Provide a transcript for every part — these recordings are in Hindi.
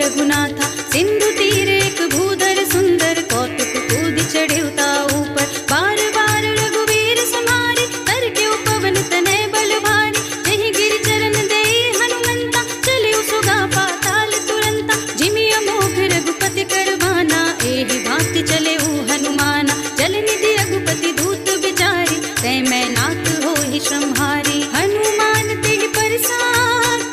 रघुनाथा। सिंधु तीर एक भूधर सुंदर कौतुक कूद चढ़ेवता ऊपर। बार बार रघुवीर समारे करके पवन तनय बल भारी। जहि गिर चरण दे हनुमंता चले सुगा पाताल तुरंता। जिमि अमोघ रघुपति करवाना एहि भांति चले हनुमाना। जल निधि रघुपति दूत बिचारी तै मैं नाथ होहि श्रमहारी। हनुमान तेहि परसा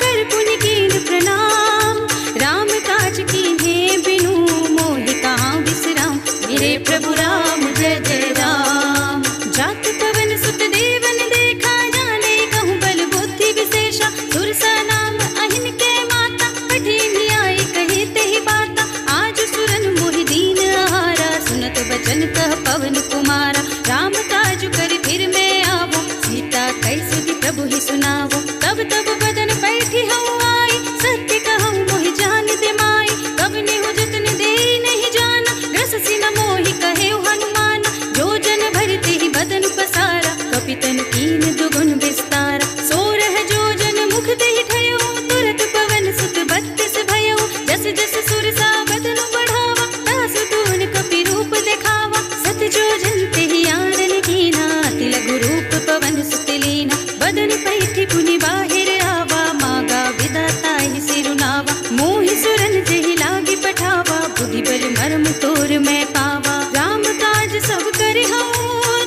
कर पुनि कीन प्रणाम। राम काज कीन्हे बिनु मोहि कहाँ विश्राम। मेरे प्रभु राम जय जय राम। जात पवन सुत देवन देखा जाने कहूँ बल बुद्धि विशेषा। सुरसा नाम अहिन के माता कठिन आई कहे तेहि बाता। आज सुरन मोहि दीन आहारा सुनत बचन कह पवन कुमारा। राम काज कर फिर मैं आवो सीता कैसुधि प्रभु ही सुनावो। तब तब बदन बैठी हूँ आई सत्य कहूँ मोहि जान दे माई। कब नेहु जतन दे नहीं जाना ग्रससि न मोहि कहे हनुमान। जो जन भरते ही बदन पसारा कपितन कीन दुगुन विस्तारा। सोरह जो जन मुख दे ठयो तुरत पवन सुत बत्तीस भयो। जस जस सुरसा बदन बढ़ावा तासु तून कपि रूप दिखावा। सत जो जन तेहि आनन कीना अति लघु रूप पवन सुत लीना। बदन पैठी पुनि बाहिर आवा मागा विधाता ही सिरुनावा। मोहि सुरन जेहि लागी पठावा बुद्धि बल मर्म तोर मैं पावा। राम काज सब करे हूँ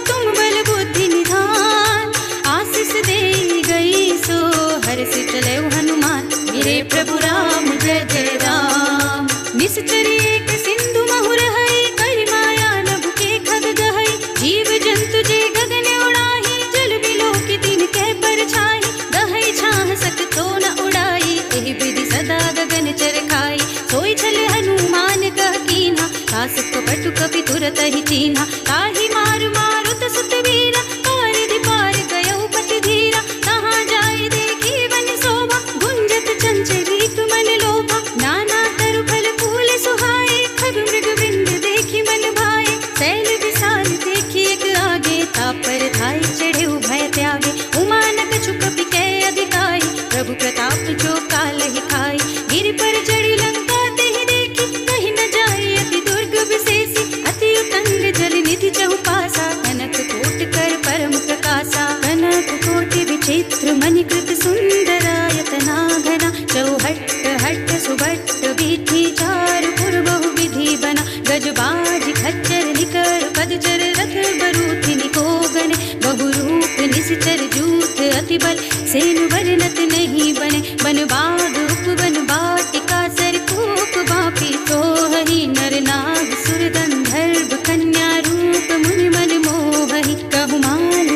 तुम बल बुद्धि निधान। आशीष दे गई सो हर्ष चले हनुमान। मेरे प्रभु राम जय जय राम। निश्चरी एक सिंधु महुर है कर माया नभ के खग गहई। जीव जंतु जे गगन उड़ाही जल बिलो की दिन के पर छाई। गहई छाह सक तो न उड़ाई एहि विधि सदा गगन चर खाई। सोई छल हनुमान कह कीन्हा तास कपटु कपि तुरत ही चीन्हा। ताहि मार मारुत सुत वीरा पारिधि पार गयो पति धीरा। कहाँ जाय देखी वन शोभा गुंजत चंचरीक मन लोभा। नाना तरु फल फूल सुहाए खग मृग वृंद देखी मन भाए। शैल विशाल देखी एक आगे तापर धाई चढ़े भय त्यागे। उमानक छुक बिकै अधिकाई प्रभु प्रताप जो काल ही खाई। गिर पर चढ़ी लंका तेहि देखी कहीं न जाए अति दुर्ग विशेषी। अति उतंग जल निधि चहुपासा कनक कोट कर परम प्रकाशा। कनक कोटि विचित्र मणिकृत सुंदरायतना घना। चौहट्ट हट्ट सुभट्ट बीठी चारु पुर बहु विधि बना। गजबाज खच्चर निकर पदचर रथ बरूथि निकोगन। बहुरूप निश्चर जूथ अति बल सेनु वर्णत नहीं बने। बन बाग उपवन बाटिका सरकूप बापी सोहहि। नर नाग सुर गंधर्व कन्या रूप मुनि मन मोहहि। कहु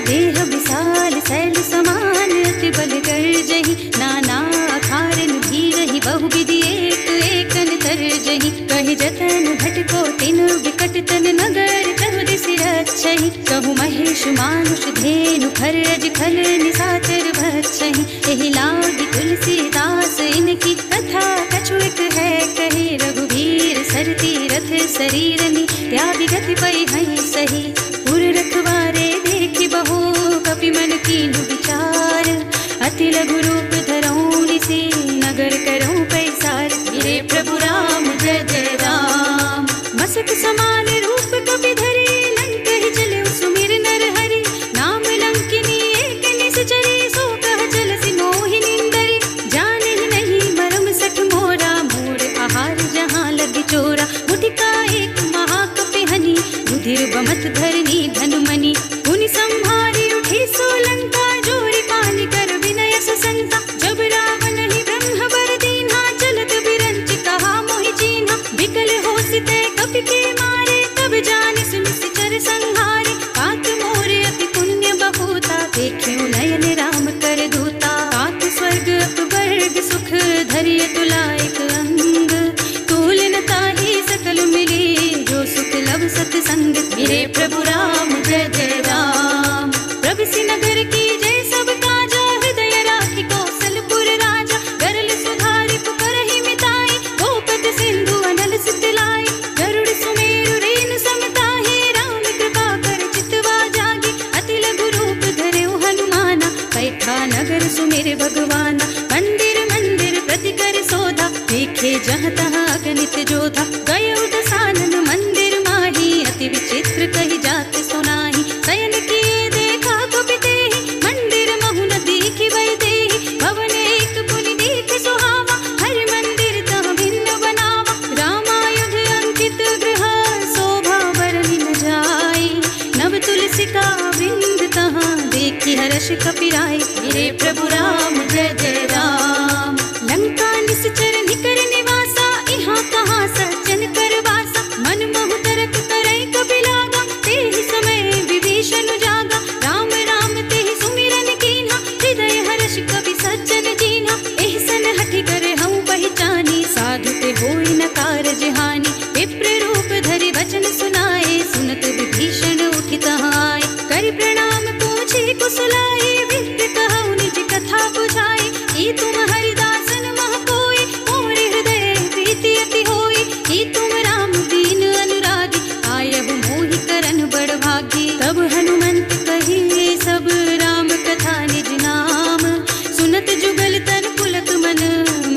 देह विशाल शैल समान अति बल गर्जहि। नाना अखारन भीरहि बहु विधि एक एकन तरजहि। कहि जतन भटको तिन विकट तन नगर कहु दिसि रक्षहि। कहु महेश मानुष धेनु खरज खल निशाचर भक्षहि। एहि लागी तुलसीदास इनकी कथा कछु एक है कहे। रघुवीर सरती रथ शरीरनि त्यागी गति पै हई सही। पुर रखवारे देखी बहु कपि मन कीन्हु विचार। अति लघु रूप धरऊँ निसी नगर करऊँ पैसार। मेरे प्रभु राम जय जय राम। मसक समान रूप कपि धरे लंक ही चले सुमिर नर हरि। नाम लंकिनी एक निश्चरी सो कह चलसि मोहि निंदरी। जाने ही नहीं मरम सठ मोरा मोर आहार जहाँ लग चोरा। मुटिका एक महाकपि हनि रुधिर बमत धरनी धनुमनि। पुनि संहारी उठी सो लंका जोरी पानी कर विनय ससंता। जब रावण ही ब्रह्म बर दीन्हा चलत बिरंच कहा मोहि चीन्हा। बिकल होसिते कपि के मारे तब जानि सुनि सिचर संहारे। तात मोरे अति पुण्य बहुता देखियो नयन राम कर दूता। तात स्वर्ग अपवर्ग सुख धरिय तुला एक अंग। तूलन ताहि सकल मिले जो सुख लब सतसंग। मेरे प्रभु राम जय जय राम। प्रभु नगर की जय सब काजा हृदय राखी कौशलपुर राजा। गरल सुधारि पुकारहि मिताई गोपत सिंधु अनल सुत लाई। गरुड़ सुमेरु रेनु समताहि राम कृपा कर चितवा जागी। अति लघु रूप धरेउ हनुमाना पैठा नगर सुमेर भगवाना। मंदिर मंदिर प्रति कर सोधा देखे जहाँ तहाँ अगणित जोधा। गयो दसानन मंदिर माही, अति विचित्र कही जात सुनाही। शयन किए देखा कुपितेहि, मंदिर महु न देखी वै देहि। भवन एक पुनि देख सुहावा, हरि मंदिर तह भिन्न बनावा। रामायुध अंकित गृह, शोभा बरनि न जाय। नव तुलसी का वृंद तहाँ, देखी हर्ष कपिराय। मेरे प्रभु राम जय जय राम। लंका निश्चर निकर निवासा, यहाँ कहाँ सज्जन कर वासा। मन महु तरक करई कपिलागा, तेहि समय विभीषण जागा। राम राम तेहि सुमिरन कीन्हा, हृदय हर्ष कपि सज्जन दीन्हा। एहि सन हठि कर हऊँ पहिचानी, साधु ते होई न कारज हानि। विप्र रूप धरि वचन सुनाए, सुनत विभीषण उठि तहाँ आए। करि प्रणाम पूछे कुशलाए, विप्र कहु निज कथा बुझाए। ई तुम हरिदासन मह कोई, मोर हृदय प्रीति अति होई। ई तुम राम दीन अनुरागी, आयहु मोहि करन बड़ भागी। तब हनुमंत कही सब राम कथा निज नाम। सुनत जुगल तन पुलक मन,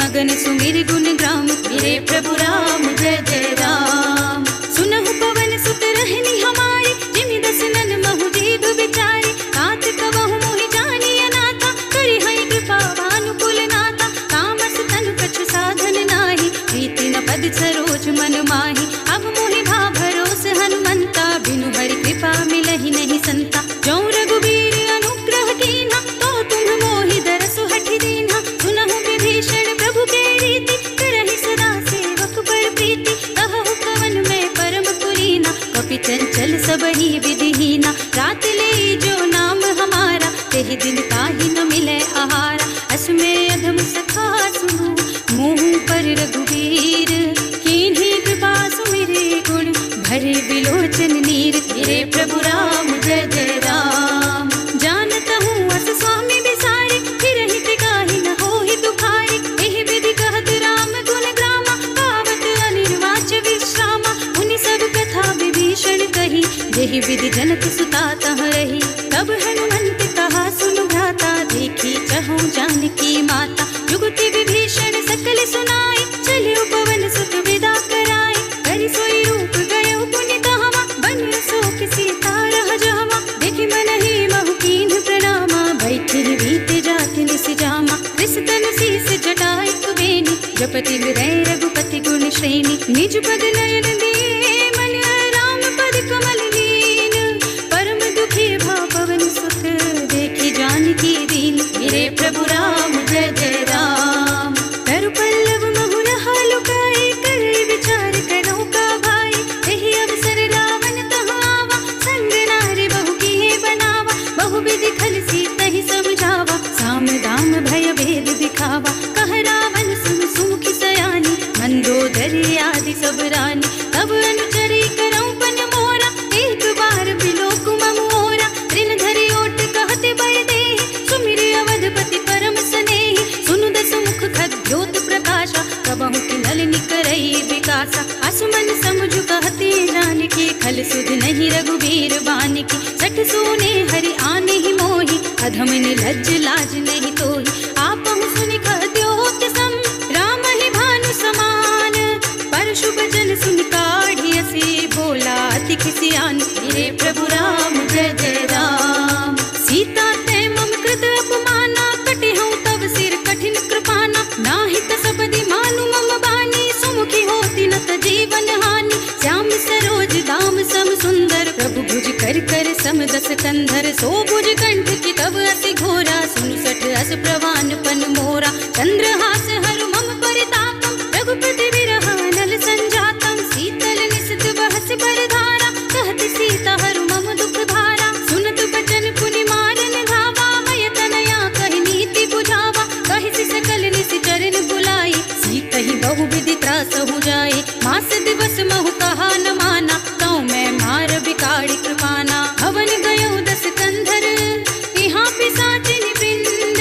मगन सुमिर गुण ग्राम। मेरे प्रभु राम जय जय राम। सुनहु पवन सुत रहनी हमारी, जिमि दसनन महु जीव बिचारी। तात कबहु मोहि जानी अनाथा, करि हई कृपा भानुकुल नाथा। तामस तनु कछु साधन नाही, प्रीति न पद सरोज मन माही। अब मोहि भा भरोस हनुमंता, बिनु हरि कृपा मिलहि नहीं संता। जौ रघुबीर अनुग्रह कीन्हा, तो तुम मोहि दरसु हठि दीन्हा। सुनहु विभीषण प्रभु के रीति, करहि सदा सेवक पर प्रीति। कहु कवन में परम कुलीना, कपि चंचल सबहि विधिहीना। रात ले जो नाम हमारा, तेहि दिन ताहि न मिले आहारा। अस में अधम सखा सुनु, मुँह पर रघुवीर। कीन्ही कृपा सुमिरे गुण, भरे बिलोचन नीर। मेरे प्रभु राम जय जय राम। जानत हूँ अस स्वामी बिसारे, फिरहि तिगाहि न होहि दुखारे। एहि विधि कहत राम गुण ग्रामा, पावत अनिर्वाच विश्रामा। उनि सब कथा विभीषण कही, जेहि विधि जनक सुता तह रही। तब हनुमंत कहा सुनु भ्राता, देखी चहु जानकी माता। जुगति विभीषण सकल सुनाई, चलियो पवन सुत विदा कराई। करि सोई रूप गयो पुनि कहवा, बन शोक सीता रह जहवा। देखि मनहि महु कीन्ह प्रणामा, बैठी बीते जाति निसि जामा। कृष्ण शीस जटाई कुबेनी, जपति विरय रघुपति गुण श्रेणी। निज पद नयन दिए मन, राम पद कमल लीन। परम दुखी भा पवन सुत, देखी जानकी दीन। मेरे प्रभु राम जय जय राम। तरु पल्लव महु रहा लुकाई, करे विचार करो का भाई। एहि अवसर रावण तहाँ आवा, संग नारी बहु किए बनावा। बहु विधि खल सीतहि समझावा, साम दाम भय भेद दिखावा। कह रावण सुन सुमुखी सयानी, मंदोदरी आदि सब रानी। तब अनुचरी करऊं पन मोरा, एक बार बिलोक मम मोरा। तृण धरि ओट कहते भय देहि, सुमिरि अवधपति परम स्नेहि। सुनु दसु मुख खद्योत प्रकाशा, कबहु किन्नल निकरई विकासा। असुमन समझु कहते जानकी, खल सुध नहीं रघुबीर बानिकी। सठ सोने हरि आने ही मोहि, अधम निलज्ज लाज नहीं तोहि। आपहु सुनि खद्योत सम, राम ही भानु समान। परशु बचन सुनि काढ़ी असी, बोला अति किसियान। मेरे प्रभु राम जय जय राम। सीता ते मम कृत अपमाना, कटे हूँ तब सिर कठिन कृपाना। नाहित सबदि मानु मम बानी, सुमुखी होती न त जीवन हानि। श्याम सरोज दाम सम सुंदर, प्रभु भुज कर कर सम दस कंधर। सो भुज कंठ की तब अति घोरा, सुनु सठ अस प्रवान पन मोरा। चंद्रहास हरु मम परितापम, रघुपति विरह नल संजातम। शीतल निसित बहस बरधारा, कहत सीता हरु मम दुख भारा। सुनत बचन पुनि मारन धावा, मय तनया कहि नीति बुझावा। कहि सकल निसि चरण बुलाई, सीतहि बहु विधि त्रास हो जाए। मास दिवस महु कहा न माना, तौ मैं मार बिकाड़ी कृपाना। हवन गयो दस कंधर, यहाँ पिशाचिनि वृंद।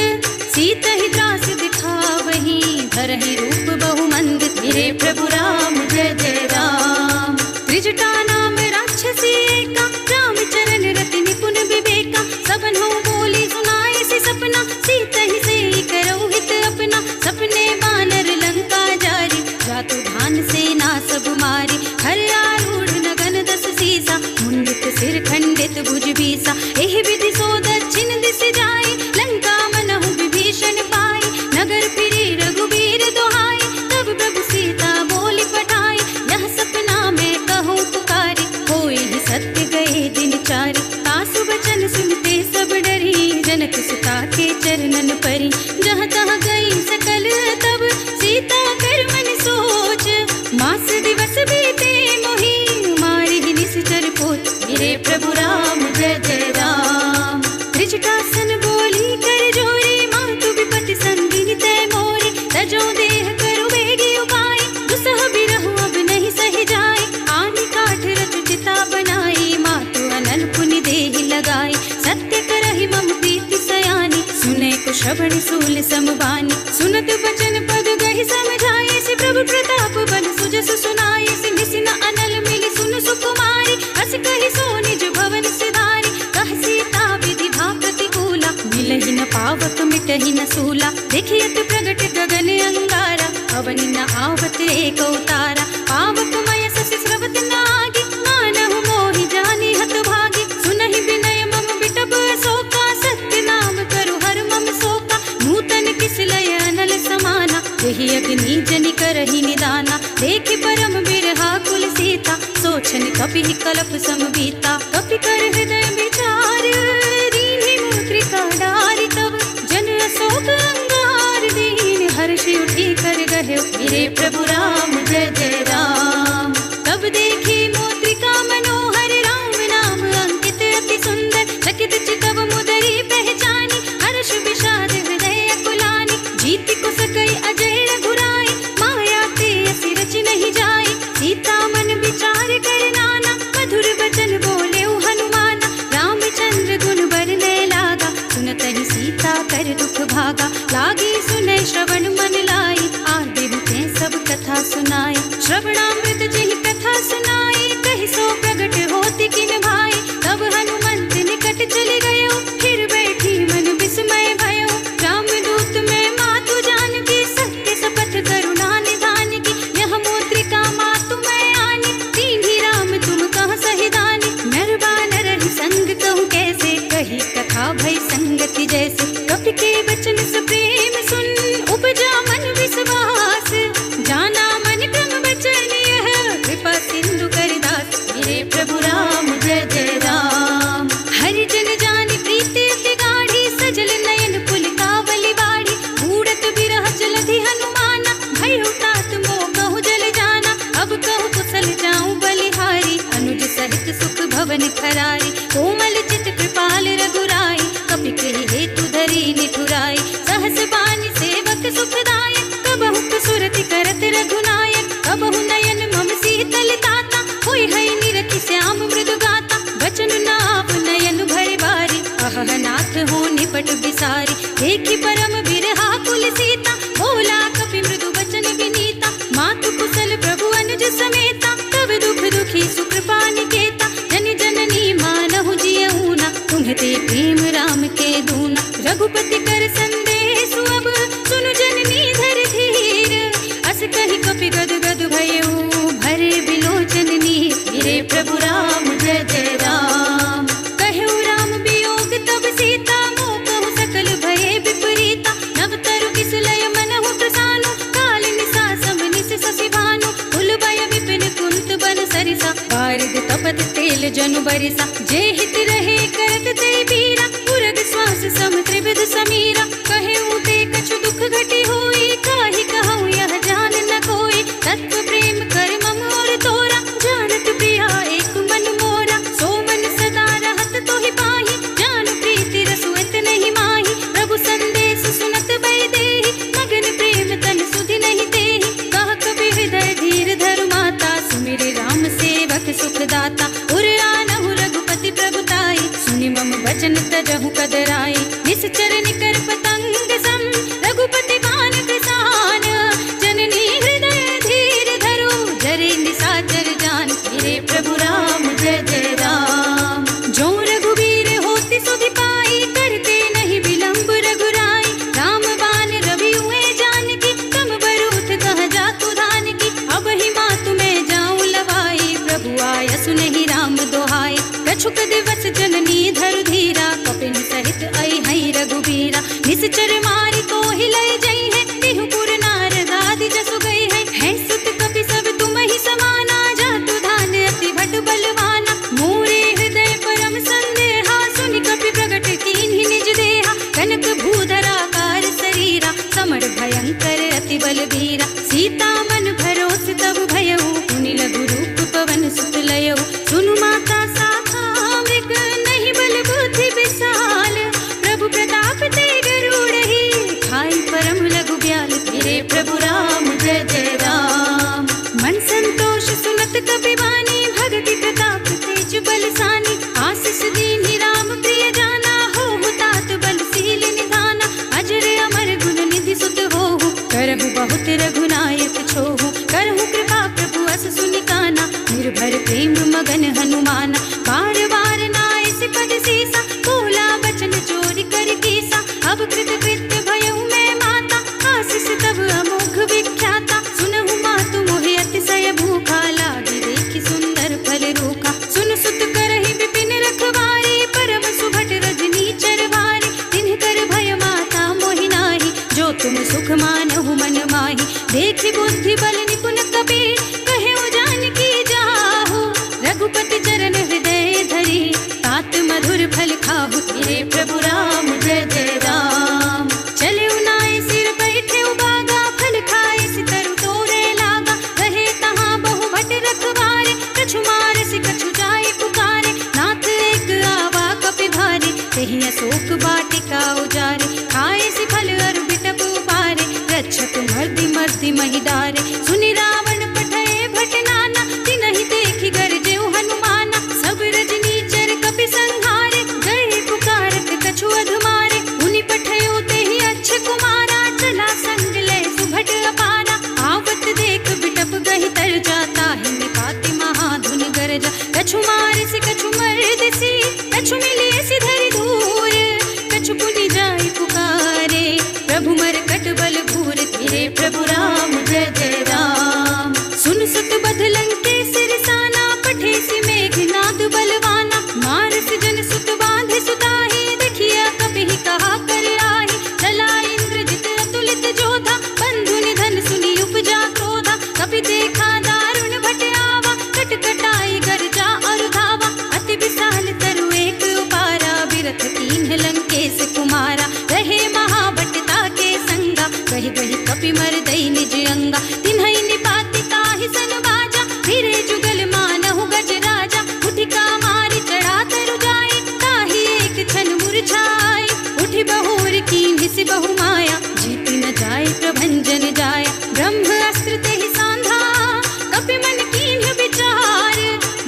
जनक सुता के चरणन परी। जहाँ तहाँ गई सकल तब सीता कर मन सोच, मास दिवस बीते मोहि मारी निश्चर पोत। मेरे प्रभु राम जय जय राम। त्रिजटासन बोली कर जोरी, मातु विपति संगिनी तय मोरी। तजो देह करु बेगी उपाय, दुसह बिरहु अब नहीं सह जाए। आनी काठ रचु चिता बनाई, मातु अनल पुनि देहि लगाई। सत्य करहि मम प्रीति सयानी, सुने को श्रवण सूल समबानी। सुनत बचन पद गहि समझाए, से प्रभु प्रताप बल सुजस सुनाए। सिंह सिन अनल मिली सुन सुकुमारी, अस कहि सो निज भवन सिधारी। कह सीता विधि भा प्रतिकूला, मिलहि न पावक मिटहि न सूला। देखियत प्रगट गगन अंगारा, अवनि न आवत एक अवतारा। पावक मय ससि स्रवत नागी, मानहु मोहि जानि हत भागी। सुनहि विनय मम बिटप शोका, सत्य नाम करु हर मम शोका। नूतन किस लय अनल समाना, यही अग्नि जनि करहि निदाना। देखि परम बिरहा कुल सीता, सोचन कपि कलप समबीता। कपि कर हृदय विचार, दीन्हि मुद्रिका डारि। तब जन अशोक अंगार, दीन हर्षि उठी कर गहे मेरे प्रभु राम जय जय राम। तब देखी मुद्रिका मनोहर, राम नाम अंकित अति सुंदर। चकित चितव मुदरी पहचानी, हर्ष विषाद हृदय अकुलानी। जीति को सकई अजय रघुराई, माया ते असी रचि नहीं जाई। सीता मन विचार कर नाना, मधुर वचन बोले हनुमाना। रामचंद्र गुण बरने लागा, सुनतहि सीता कर दुख भागा। लागी सुनै श्रवण मन लाई, आदेहु ते सब कथा सुनाई। श्रवणामृत जेहि कथा सुनाई, कहि सो प्रगट होति किन भाई। तब हनुमंत निकट चले गयो, फिर बैठी मन विस्मय भयो। रामदूत में मातु जानकी, सत्य शपथ करुणा निधान की। यह मुद्रिका मातु मैं आनी, दीन्हि राम तुम कह सहिदानी। नरबान रहि संग कहूँ कैसे, कही कथा भई संगति जैसे। कपि के वचन सप्रेम सुन, उपजा मन विश्वास। जाना मन क्रम वचन यह, कृपा सिंधु करिदास। मेरे प्रभु राम जय जय राम। हरि जन जानि प्रीति अति गाढ़ी, सजल नयन पुलकावली बाढ़ी। बूढ़त बिरह जलधि हनुमाना, भयउ तात मोह कहु जल जाना। अब कहु कुशल जाऊं बलिहारी, अनुज सहित सुख भवन खरारी। कोमल चित कृपाल रघुराई, कपि कहि हेतु धरी निठुराई। सहस बानी सेवक सुखदायक, कबहु सुरति करत रघुनायक। कबहु नयन मम शीतल ताता, होय है निरखि श्याम मृदु गाता। बचन नाव नयन भरि बारी, अहह नाथ हो निपट बिसारी। देखि परम बिरहा कुल सीता, बोला कपि मृदु वचन विनीता। मातु कुशल प्रभु अनुज समेता, तब दुख दुखी सुकृपा निकेता। जन जननी मानहु जियऊना, तुम्हते प्रेम राम के दूना। रघुपति कर संदेश अब, सुनु जननी धर धीर। अस कहि कपि गद गद भयऊ, भरे बिलोचन नीर। मेरे प्रभु राम जय जय राम। कहु राम वियोग तब सीता, मोह कहु सकल भये विपरीता। नव तरु किस लय मनहु प्रसानु, काल निसा सम निस शशि भानु। कुल भय विपिन कुंत बन सरिसा, बारिद तपत तेल जनु बरिसा। जे हित रहे करत ते बीरा, उरग श्वास सम त्रिविध समीरा। कहु ते कछु दुख घटी होई, काहि कहूँ यह जान न कोई। तत्व प्रेम कर मम और तोरा, जानत प्रिया एक मन मोरा। सो मन सदा रहत तोहि पाहि, जान प्रीति रसु नहीं माही। प्रभु संदेश सुनत भय देहि, मगन प्रेम तन सुधि नहीं तेहि। कह कपि हृदय धीर धरु माता, सुमिरि राम सेवक सुख दाता। उर आनहु रघुपति प्रभुताई, सुनि मम वचन तजहु कदराई। निश्चर निकर पतंग सम, रघुपति बान कृसान। जननी हृदय धीर धरो, जरे निशाचर जान। मेरे प्रभु राम जय जय राम। जो रघुवीर होति सुधि पाई, करते नहीं विलंब रघुराई। राम बान रवि हुए जानकी, तम बरूथ कह जातु धानकी। अब ही मातु में जाऊं लवाई, प्रभु आय सुनहि राम दोहाई। कछुक दिवस जननी धरु धीरा, कपिन सहित आई हई रघुबीरा। निश्चर मारी तो हिलई जई है, तिहु पुर नारद आदि जसु गई है। सुत कपि सब तुम ही समाना, जातु धान अति भट बलवाना। मोरे हृदय परम संदेहा, सुनि कपि प्रगट कीन्हि निज देहा। बलबीरा। सीता मन भरोस तब भयऊ, पुनि लघु रूप पवन सुत लयऊ। सुनु माता शाखा मृग, नहीं बल बुद्धि विशाल। प्रभु प्रताप ते गरुड़हि, खाई परम लघु ब्याल। फिरे प्रभु राम जय जय राम। मन संतोष सुनत कपिवानी, भगति प्रताप तेज बलसानी। आशीष दीन्हि राम प्रिय जाना, होहु तात बलशील निधाना। अजर अमर गुण निधि सुत होहु, करहु बहुत रघुनायक छोहु। करहु कृपा प्रभु अस सुनि काना, निर्भर प्रेम मगन हनुमाना। बार बार नाय सिपद सीसा, बोला बचन चोरी कर कीसा। अब कृत कृत्य भयउ मैं माता, आशीष तब अमोघ विख्याता। सुनहु मातु मोहि अतिशय भूखा, लागी देखि सुंदर फल रूखा। सुन सुत करहि विपिन रखवारे, परम सुभट रजनी चरवारे। तिन्ह कर भय माता मोहि नाही, जो तुम सुख मानहु मन माहि। देखि बुद्धि बल निपुण कबीर, कहेउ जानकी जाहु। रघुपति चरण हृदय धरि, तात मधुर फल खाहु। फिरे प्रभु राम जय जय राम। चले नाय सिर बैठे बागा, फल खाए सितरु तोरे लागा। रहे तहाँ बहु भट रखवारे, कछु मार से कछु जाए पुकारे। नाथ एक आवा कपि भारी, तेहि अशोक वाटिका उजारे। खाए से फल अरु बिटप उपारे, रक्षक मर्दि मर्दि महि डारे। सुनि रावण पठय भट नाना, तिनहि देखि गरजेउ हनुमाना। सब रजनीचर कपि संहारे, गए पुकारत कछु अधुमारे। मुनि पठयो तेहि अच्छ कुमारा, चला संग लय सुभट अपारा। आवत देख बिटप गहि तर जाता, ही निपाति महाधुन गरजा। कछु मारे से कछु मर्द सी, कछु मिले से धरि धूर। कछु पुनि जाय पुकारे, प्रभु मरकट बल भूर। फिरे प्रभु राम जय जय राम। सुन सुत बध लंकेसर साना, पठे सि मेघनाद बलवाना। मारस जन सुत बांधे सुताहि, देखिया कपिहि कहा कर आहि। चला इंद्रजित अतुलित जोधा, बंधु निधन सुनि उपजा क्रोधा। कपि देखा दारुण भट आवा, कटकटाई गरजा और धावा। अति विशाल तरु एक उपारा, बिरथ कीन्ह लंकेश कुमारा। रहे महाभटता के संगा, कहि कहि कपि मरदई निज अंगा। तिन्हई निपाति ताहि सन बाजा, फिरे जुगल मानहु गज राजा। उठिका मारी चढ़ा तरु जाई, ताहि एक क्षण मुरझाई। उठि बहुर कीन्हि सि बहु माया, जीति न जाय प्रभंजन जाया। ब्रह्म अस्त्र तेहि सांधा, कपि मन कीन्ह विचार।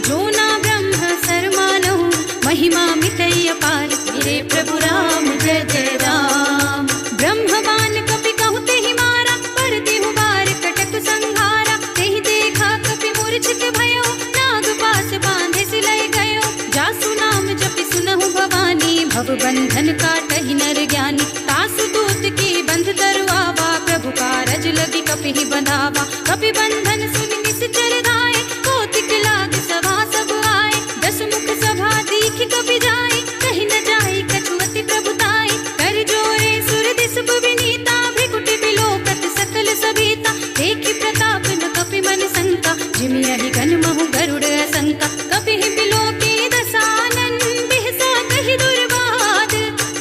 जो ना ब्रह्म सर मानहु, महिमा मिटई अपार। फिरे प्रभु राम जय जय राम। ब्रह्मवान कपि कहु तेहि मारा, पर देहु बार कटक संहारा। तेहि देखा कपि मूर्छित भयो, नाग पास बांधे सिलय गयो। जासु नाम जपि सुनहु भवानी, भव बंधन काटहि नर ज्ञानी। तासु दूत की बंध तरुआवा, प्रभु कारज लगी कपिहि बंधावा। कपि बंधन सुनि निश्चर धाये, कौतिक लाग सभा सब आए। दस मुख सभा दीखि कपि जाए, कहि न जाए कछु अति प्रभुताई। कर जोरे सुर दिस विनीता, भृकुटि बिलोकत सकल सबीता। देखि प्रताप न कपि मन शंका, जिमियहि गन महु गरुड़ असंका। कपिहि बिलोकी दसानन, बिहसा कहि दुर्बाद।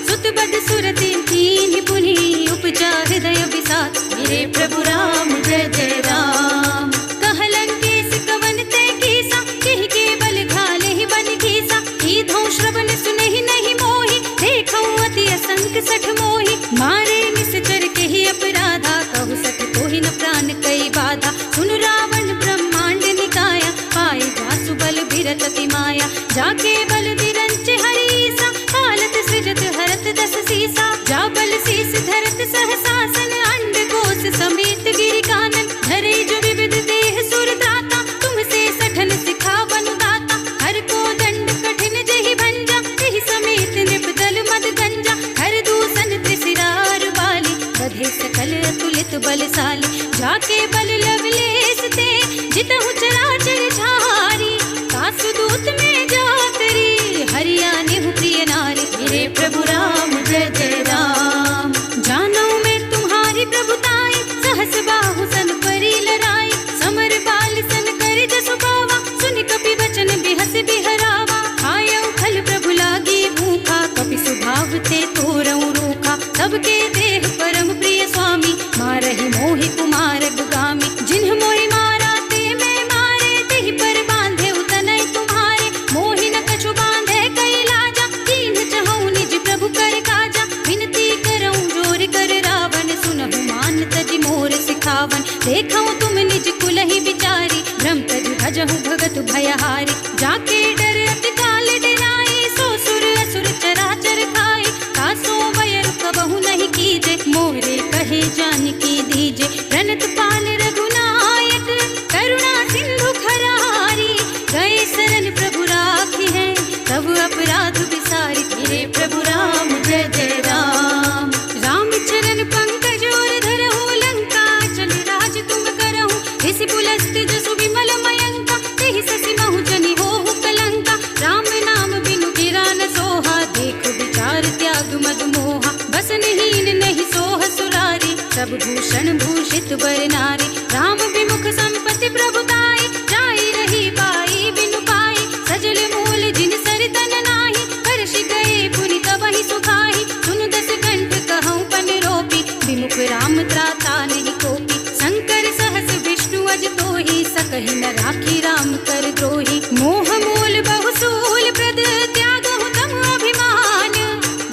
सुत बद सुरति कीन्हि पुनि, उपजा हृदय विषाद। फिरे प्रभु राम जय जय राम। कह लंकेश कवन ते कीसा, केहि के बल घाले ही बन घीसा। कीधौ श्रवण सुनहि नहीं मोहि, देखौ अति असंक सठ मोहि। मारे निश्चर केहि अपराधा, कहु सठ कोहि न प्राण कई बाधा। सुन रावण ब्रह्मांड निकाया, पाए जासु बल बिरत अति माया। जाके बल बिरंच हरीसा, पालत सृजत हरत दस सीसा। जा बल शीस धरत सहसासन, अंड कोश समेत गिरि कानन। धरे जो विविध देह सुर दाता, तुमसे सठन सिखावनु दाता। हर को दंड कठिन जहि भंजा, तेहि समेत नृप दल मद गंजा। हर दूषण त्रिशिरार बाली, बधे सकल अतुलित बलशाली। जाके बल लवलेश ते, जितहु चराचर झारी। तासु दूत में जाकरी, हरिया नेहु प्रिय नारी। फिरे प्रभु राम जय जय राम। जानो मैं तुम्हारी प्रभुताई, सहस बाहु सन परी लराई। समर बाल सन कर जसु गावा, सुनि कपि वचन बिहस बिहरावा। खायउ फल प्रभु लागी भूखा, कपि सुभाव ते तोरऊ रूखा। सबके देह परम प्रिय स्वामी, मारहि मोहि कुमार। करहु भगत भयहारी। जाके डर अति काल डराए, सो सुर असुर चराचर खाए। तासो बयर कबहु नहीं कीजे, मोरे कहे जानकी दीजे। प्रणत पाल रघुनायक, करुणा सिंधु खरारी। गए शरण प्रभु राखी है, तब अपराध विसारी। हे प्रभु राम जय जय राम। राम चरण पंकज और धरहु, लंका चल राज तुम करहु। इस पुलस्त जसु विमल मयंका, तेहि ससि महु जनि होहु कलंका। राम नाम बिनु गिरा न सोहा, देख विचार त्याग मद मोहा। बसनहीन नहीं सोह सुरारी, सब भूषण भूषित वर नारी। राम विमुख संपत्ति प्रभुताई, जाई रही पाई बिनु पाई। सजल मूल जिन सरितन नाही, हर्षि गए पुनि तबहि सुखाई। सुन दस कंठ कहऊँ पन रोपी, विमुख राम त्राता नहीं कोपी। शंकर सहस विष्णु अज तोहि, सकहि न राखी राम कर द्रोही। मोह मूल बहुसूल प्रद, त्यागहु तम अभिमान।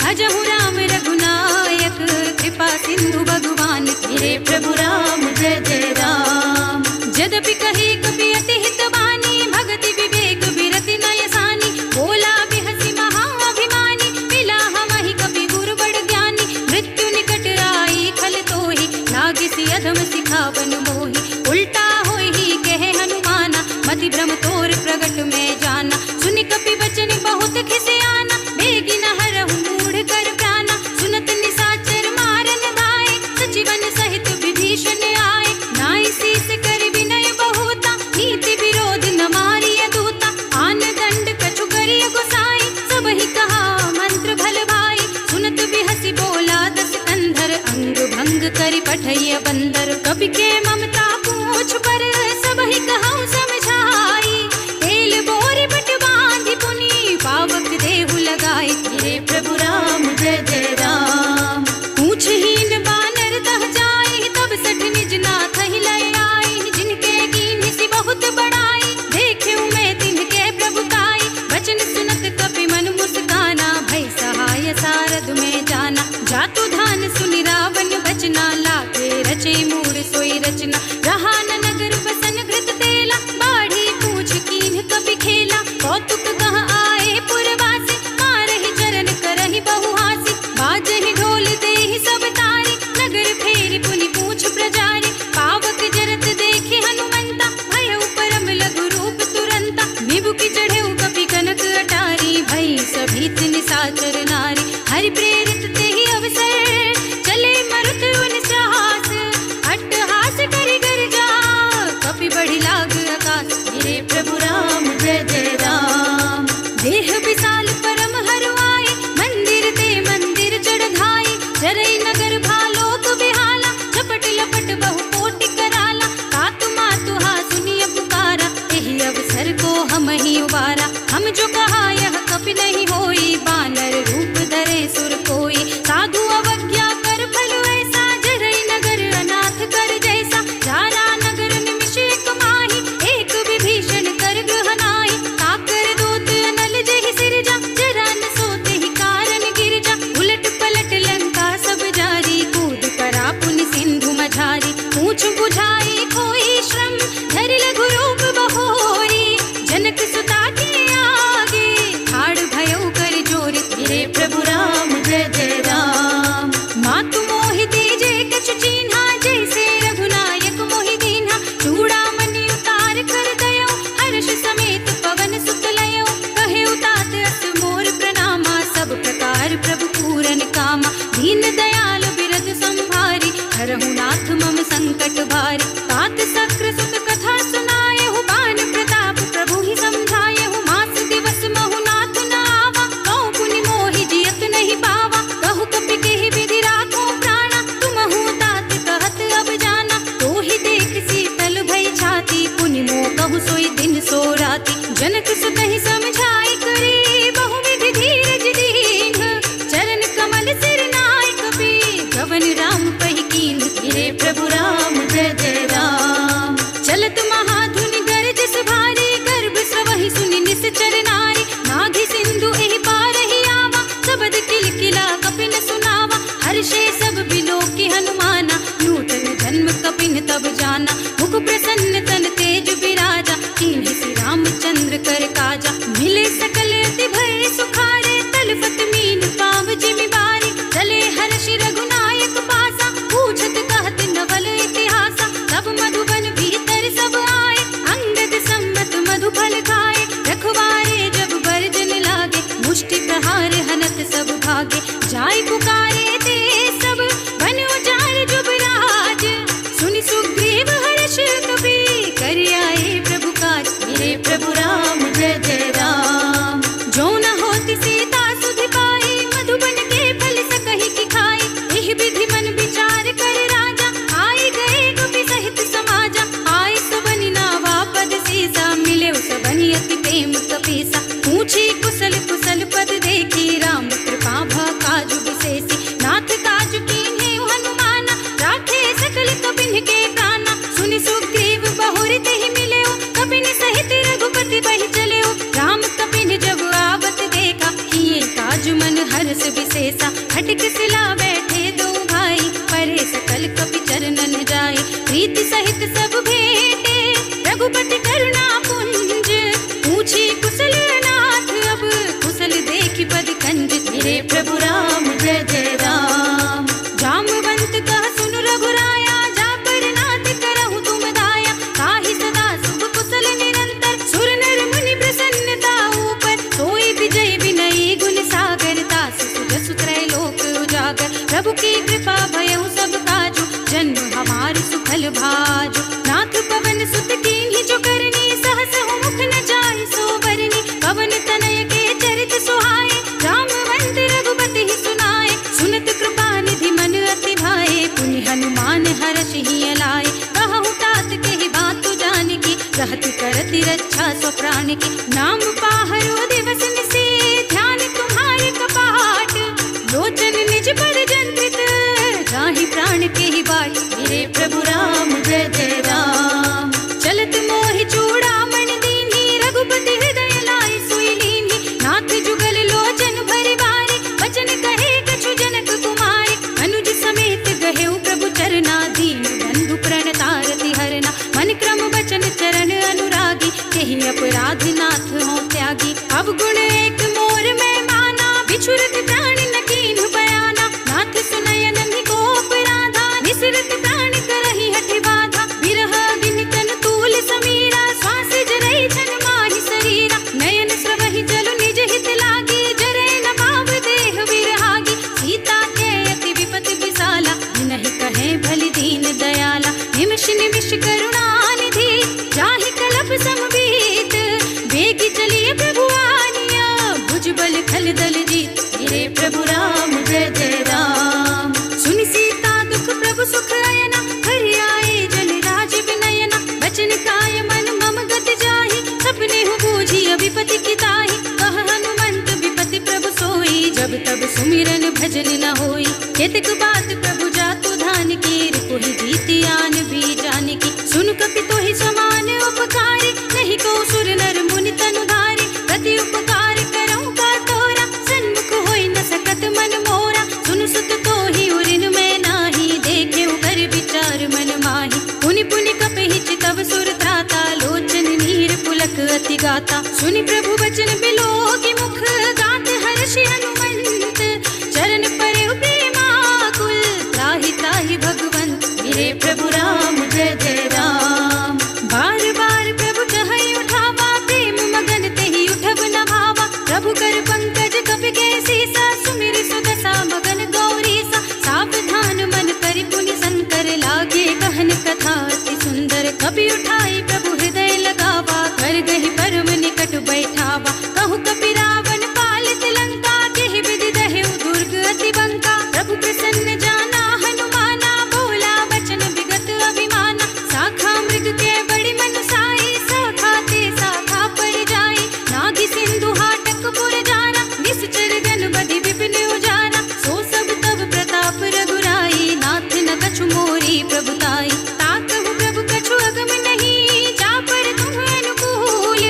भजहु राम रघुनायक, कृपा सिंधु भगवान। हे प्रभु राम जय जय राम। यद्यपि कहे कपि अति हितवानी, भगति विवेक विरति नय सानी। बोला बिहसि महाअभिमानी, मिला हमहि कपि गुरु बड़ ज्ञानी। मृत्यु निकट आई खल तोहि, लागिसि अधम सिखावन मोहि। उल्टा होहि कहे हनुमाना, मति भ्रम तोर प्रगट में जाना। सुनि कपि वचन बहुत खिसियाना, बेगी न हरहु मूढ़ कर प्राणा। सुनत निशाचर मारन गाए, सचिवन सहित विभीषण आए। नाई शीस कर विनय बहुता, नीति विरोध न मारिय दूता। आन दंड कछु करिय गोसाई, सबहि कहा मंत्र भल भाई। सुनत बिहसि बोला दस कंधर, अंग भंग करि पठइय बंदर। कपि के ममता पूछ पर, सबहि कहऊँ समझाई। तेल बोरि बट बांधि पुनि, पावक देहु लगाई। हे प्रभु राम जय जय राम। पूछहीन बानर दह जाए, तब सठ निज नाथ ही लय आई। जिनके कीन्हि बहुत बड़ाई, देख्यऊ मैं तिनके प्रभुताई। वचन सुनत कपि मन मुस्काना, भय सहाय सारद में जाना। जातु धान सुनि रावण बचना, लागे रचे मूढ़ सोई रचना। रहा न नगर बसन घृत तेला, बाढ़ी पूछ कीन्ह कपि खेला। कौतुक कह आए पुरवासी, मारहि चरण करहि बहुहासी। बाजहि ढोल देहि सब तारी, नगर फेरि पुनि पूछ प्रजारी। पावक जरत देखि हनुमंता, भयउ परम लघु रूप तुरंता। विभुखि चढ़ेउ कपि कनक अटारी, भई सभीत निशाचर नारी। हरि प्रेरित तेहि अवसर, चले मरुत उन साहस। अट्टहास करि गर्जा, कपि बढ़ि लाग आकाश। हे प्रभु राम जय जय राम। देह विशाल परम हरुआई, मंदिर ते मंदिर चढ़ धाई। चरई नगर भालोक बिहाला, झपट लपट बहु कोटि कराला। कातु मातु हा सुनिय पुकारा, एहि अवसर को हम ही उबारा। हम जो कहा यह कपि नहीं होई, बानर रूप धरे सुर कोई। साधु अवज्ञा कर फल ऐसा, जरई नगर अनाथ कर जैसा। जारा नगर निमिष एक माही, एक विभीषण कर गृह नाहि। काकर दूत अनल जेहि सिरजा, जरा न सोते ही कारण गिरजा। उलट पलट लंका सब जारी, कूद पड़ा पुनि सिंधु मझारी। पूछ बुझाई कोई श्रम, धरि लघु रूप बहोरी। जनक सुता के आगे, ठाड़ भयउ कर जोरी। हे प्रभु राम जय जय राम। मातु मोहि दीजे कछु चीन्हा, जैसे रघुनायक मोहि दीन्हा। चूड़ामणि उतार कर दयौ, हर्ष समेत पवन सुत लयौ। कहे उतात अस मोर प्रणामा, सब प्रकार प्रभु पूरन कामा। दीन दयाल बिरद संभारी, हरहु नाथ मम संकट भारी। तात सक्र सुत कथा सुनायहु, बान प्रताप प्रभु ही समझायहु। मास दिवस महु नाथ न आवा, कौ पुनि मोहि जियत नहीं पावा। कहु कपि केहि विधि राखो प्राणा, तुमहु तात कहत अब जाना। तोहि देख शीतल भई छाती, पुनि मोह कहु सोई दिन सो राती। जनक सुतहि समझाई करी, बहु विधि धीरज दीन्ह। चरण कमल सिर नाय कपि, गवन राम पहि कीन्ह। हे प्रभु राम जय जय राम। चलत महाधुनि गरजस भारी, गर्भ स्रवहि सुनि निश्चर नारी। नाघि सिंधु एहि पारहि आवा, सबद किलकिला कपि न सुनावा। हर्षे सब बिलोकि हनुमाना, नूतन जन्म कपिन तब जाना। मुख प्रसन्न तन तेज बिराजा, कीन्हि कुशला बैठे दो भाई, परे सकल कपि चरणन जाए, प्रीति सहित सब भेंटे रघुपति करुणा पुंज, पूछी कुशल नाथ अब कुशल देखि पद कंज, मेरे प्रभु राम जय जय राम। जामवंत कह सुन रघुराया, जा पर नाथ करहु तुम दाया, ताहि सदा शुभ कुशल निरंतर, सुर नर मुनि प्रसन्नता ऊपर, सोई विजय विनयी गुण सागर, तास सुजसु त्रैलोक उजागर, प्रभु की कृपा भयउ सब काजु, जन्म हमार सुफल भाजु, नाथ पवन सुत कीन्ही जो करनी, सहस मुख न जाहि सो बरनी, पवन तनय के चरित सुहाए, जामवंत रघुपति ही सुनाए, सुनत कृपा निधि मन अति भाए, पुनि हनुमान हरषि लाए, कहु तात के ही बात जानकी, रहति करति रक्षा सो प्राण की, नाम पाहरो दिवस निसे, ध्यान तुम्हारे कपाट, लोचन निज पर जंत्रित, जाहि प्राण के ही बाट, मेरे प्रभु राम जय जय राम। चलत मोहि चूड़ामणि दीन्ही, रघुपति हृदय लाए सोई लीन्ही, नाथ जुगल लोचन भरि बारी, वचन कहे कछु जनक कुमारी, अनुज समेत गहेउ प्रभु चरना, दीन बंधु प्रणतारति हरना, मन क्रम वचन चरण अनुरागी, केहि अपराध नाथ हो त्यागी, अवगुण एक मोर में माना, बिछुरत प्राण न कीन्हु बयाना, नाथ सुनयन नि को अपराधा, निसरत प्राण करहि हठि बाधा, बिरह अग्नि तन तूल समीरा, श्वास जरई छन माहि शरीरा, नयन स्रवहि जल निज हित लागी, जरै न पाव देह विरहागी, सीता के अति विपत विसाला, नहीं कहे भली दीन दयाला, निमिष निमिष करुणा निधि, जाहि कलप समबीत, बेगी चलिए प्रभु आनिया, भुजबल खल दल जीत, मेरे प्रभु राम जय जय राम। सुनि सीता दुख प्रभु सुख अयना, हरि आए जन राज विनयना, बचन काय मन मम गत जाहि, सपने हु बूझी विपति की ताहि, कह हनुमंत विपति प्रभु सोई, जब तब सुमिरन भजन न होई, केतक बात प्रभु जातु धान की, रिपुहि जीति आन भी जान की, सुन कपि तोहि समान उपकारी, नहीं को सुर नर मुनि तनु धारी, प्रति उपकार करऊं का तोरा, सन्मुख होई न सकत मन मोरा, सुन सुत तोहि उरिन में नाही, देखे कर विचार मन माही, पुनि पुनि कपहि चितव सुर त्राता, लोचन नीर पुलक अति गाता, सुनि प्रभु वचन बिलोकि मुख, गात हर्षि हनुमंत, चरण परे प्रेमाकुल, त्राहि त्राहि भगवंत, मेरे प्रभु राम जय जय राम। बार बार प्रभु कहै उठावा, प्रेम मगन तेहि उठब न भावा, प्रभु कर पंकज कपि के सीसा, सुमिर सुदशा मगन गौरीसा, सावधान मन करि पुनि संकर, लागे कहन कथा अति सुंदर, कपि उठाई प्रभु हृदय लगावा, कर गहि परम निकट बैठावा, कहु कपि रावण पालित लंका, केहि विधि दहेउ दुर्ग अति बंका, प्रभु प्रसन्न जाना हनुमाना, बोला वचन विगत अभिमाना, शाखा मृग के बड़ी मनुसाई, शाखा ते शाखा पर जाई, नागी सिंधु हाटक पुर जाना, निश्चर गन बधि विपिन उजारा, सो सब तब प्रताप रघुराई, नाथ न कछु मोरी प्रभुताई, ताकहु प्रभु कछु अगम नहीं, जा पर तुम अनुकूल,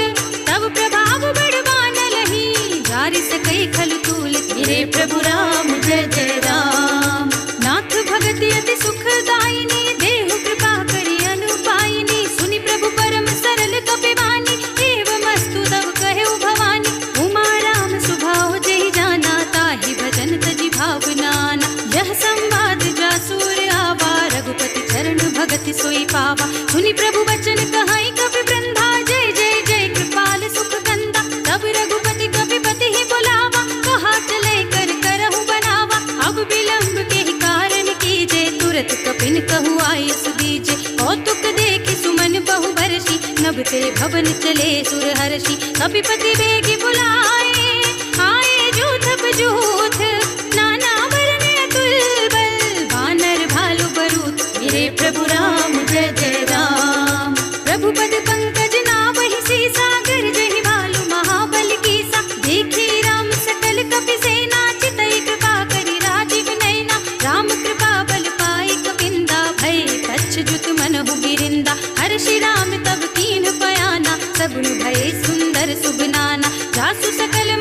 तब प्रभाव बड़वान लही, जारि सकई खल तूल, मेरे प्रभु राम जय जय राम। नाथ भगति अति सुखदायिनी, देहु कृपा करि अनुपायिनी, सुनि प्रभु परम सरल कपिवानी, एवमस्तु तब कहेउ भवानी, उमा राम सुभाव जेहि जाना, ताहि भजन तजि भावनाना, यह संवाद जासुर आवा, रघुपति चरण भगति सोई पावा, सुनि प्रभु वचन कहै कपि वृंदा, जय जय जय कृपाल सुख कंदा, तब रघुपति कपिपति ही बुलावा, कहा चले कर करहु बनावा, अब विलंब के ही कारण कीजे, तुरत कपिन कहु आयस दीजे, कौतुक देखि सुमन बहु बरसी, नभ ते भवन चले सुर हर्षि, कपिपति बेगी बुलाए, आए जूथ बजूथ, नाना वरन अतुल बल, वानर भालु बरूथ, मेरे प्रभु राम जय जय राम। प्रभु पद पंकज नावहि सीसा, गरजहि भालु महाबल कीसा, देखी राम सकल कपि सेना, चितई कृपा करि राजीव नैना, राम कृपा बल पाई कपिंदा, भय कच्छ जुत मनहु गिरिंदा, हर्षि राम तब कीन्ह बयाना, सगुन भय सुंदर सुबनाना, जासु सकल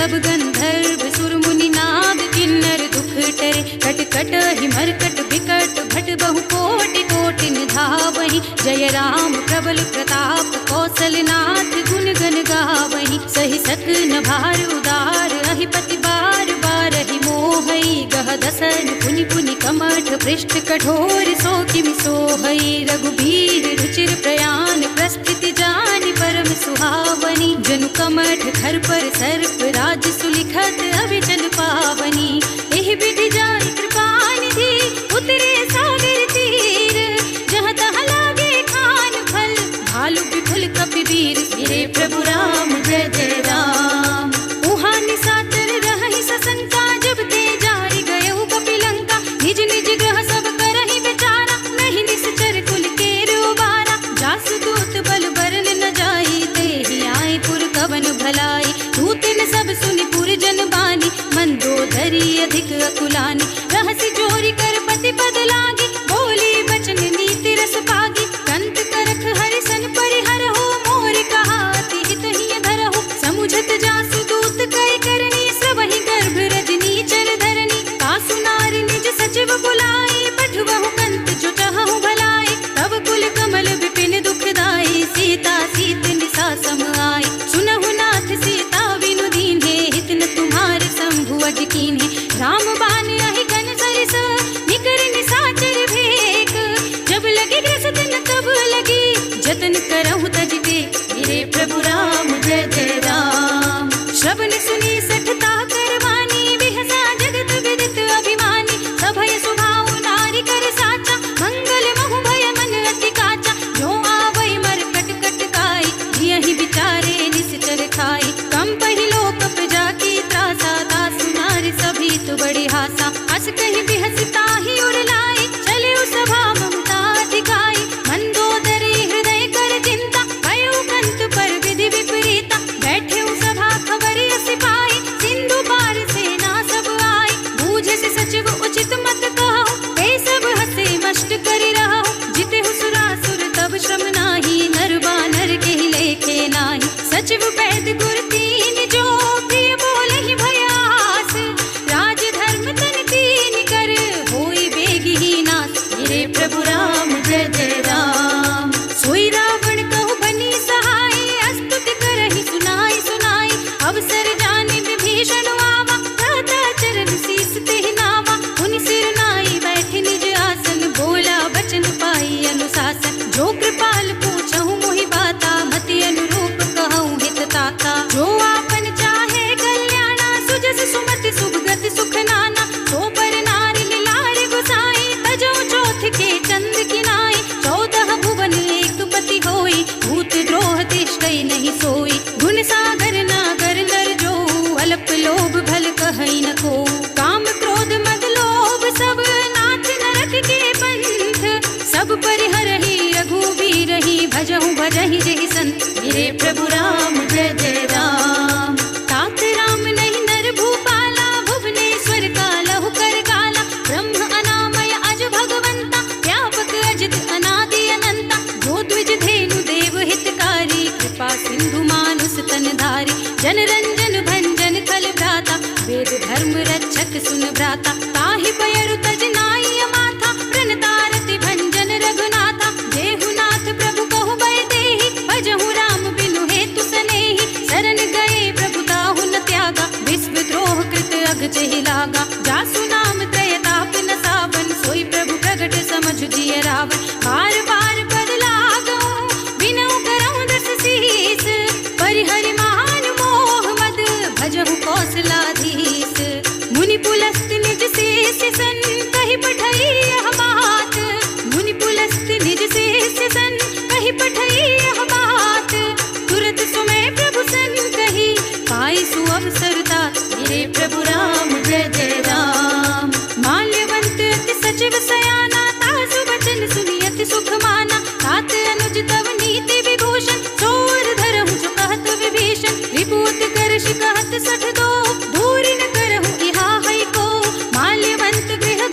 सब गंधर्व सुर मुनि नाग किन्नर दुख टरे कट कट ही मरकट विकट भट बहु कोटि कोटि निधावहि जय राम प्रबल प्रताप कौशलनाथ गुण गण गावहि सहि सकन भार उदार अहिपति बार बार ही मोहई गह दसन पुनि पुनि कमठ पृष्ठ कठोर सो किमि सोहई रघुबीर रुचिर प्रयाण प्रस्थिति जानि परम सुहावनी जनु कमठ खर पर सर्प राज सुलिखत अविचल पावनी एहि विधि जानि कृपा निधि उतरे सागर तीर जहाँ तहाँ लागे खान फल भालु विपुल कपिवीर मेरे प्रभु राम जय जय राम उहाँ निशाचर रहहि सशंका जब ते जारि गयउ कपिलंका निज निज ग्रह सब करहि बेचारा नहीं निश्चर कुल के रोबारा जासु दूत बल बरन न जाई तेहि आए पुर कवन भलाई दूतन सब सुनि पुर जन बानी मंदोदरी अधिक अकुलानी रहसि जोरी कर पति पद लागी बोली बचन नीति रस पागी कंत करख हरिसन परिहर हो मोर कहाति हित ही धर हो समुझत जासु दूत कई करनी सबहि गर्भ रजनी चर धरनी कासु नारी निज सचिव बुलाई पठवहु कंत जो चाहु भलाई तब कुल कमल विपिन दुखदाई सीता सीत निसा सम आई सुनहु नाथ सीता बिनु दीन्हे हित न तुम्हार शंभु अज कीन्हे राम बान अहि गन सरिस निकर निशाचर भेक जब लगी ग्रसत न तब लगी जतन करहु तजते मेरे प्रभु राम जय जय राम श्रवण सुनी सठता करवानी बिहसा जगत विदित अभिमानी सभय सुभाव नारी कर साचा मंगल महु भय मन अति काचा जो आवै मर कट कट काई जियहि विचारे निश्चर खाई कम पहिलो कप जाकी त्रासा तासु नारी सभी तो बड़ी हासा हस कहीं बिहसता ही उड़लाई चले सभा ममता दिखाई मंदोदरी हृदय कर चिंता भयो कंत पर विधि विपरीता बैठे सभा खबर सिपाही सिंधु पार सेना सब आई बूझे से सचिव उचित मत कहो ते सब हसे मष्ट करि रहो जिते सुरासुर तब श्रम नाही नर बानर के लेखे नाही सचिव वैद गुर तीन जो प्रिय बोले ही भयास राज धर्म तन तीन कर होई बेगी ही नास मेरे प्रभु राम जय जय राम सोई रावण कहु बनी सहाय अस्तुति करहि सुनाई सुनाई अवसर जाने विभीषण आवा दाता चरण शीस तेहि नावा उनि सिर नाई बैठे निज आसन बोला बचन पाई अनुशासन जो कृपाल पूछहु मोहि बाता मति अनुरूप कहूँ हित ताता जो आपन चाहे कल्याणा सुजस सुमति सुभगति सुख नाना सो पर नारी लारे गुसाई तजो चौथ के चंद किनाई 14 भुवन एक पति होई भूत द्रोह तिष्ठई नहीं सोई गुण सागर नागर नर जो अल्प लोभ भल कहई न को काम क्रोध मद लोभ सब नाथ नरक के पंथ सब परिहरहि रघुबीरहि भजहु भजहि जहि संत मेरे प्रभु राम जय जय राम तात राम नहीं नर भूपाला भुवनेश्वर कालहु कर काला ब्रह्म अनामय अज भगवंता व्यापक अजित अनादि अनंता जो द्विज धेनु देव हितकारी कृपा सिंधु मानुस तन धारी जन रंजन भंजन खल भ्राता वेद धर्म रक्षक सुन भ्राता ताहि पयरु तज नाई माथा प्रणतारति भंजन रघुनाथा देहुनाथ प्रभु कहु बय देहि भजहु राम बिनु हेतु सनेहि शरण गए प्रभु ताहु न त्यागा विश्व द्रोह कृत अघ चहि लागा जासु नाम त्रयताप न सावन सोई प्रभु प्रगट समझ जिय रावण बार बार पद लागो बिनु करहु दस शीस परिहरि मान मोह मद भजहु कौशलाधीश मुनि पुलस्त निज शेष सन कहि पठई यह बात मुनि पुलस्त निज शेष सन कहि पठई यह बात तुरत सुमय प्रभु सन कही पाई सुअवसरता मेरे प्रभु राम जय जय राम माल्यवंत अति सचिव सयाना तासु वचन सुनि अति सुख माना तात अनुज तव नीति विभूषण चोर धरहु जो कहत विभीषण विभूत करश कहत सठ दो दूर न करहु इहा है को माल्यवंत गृह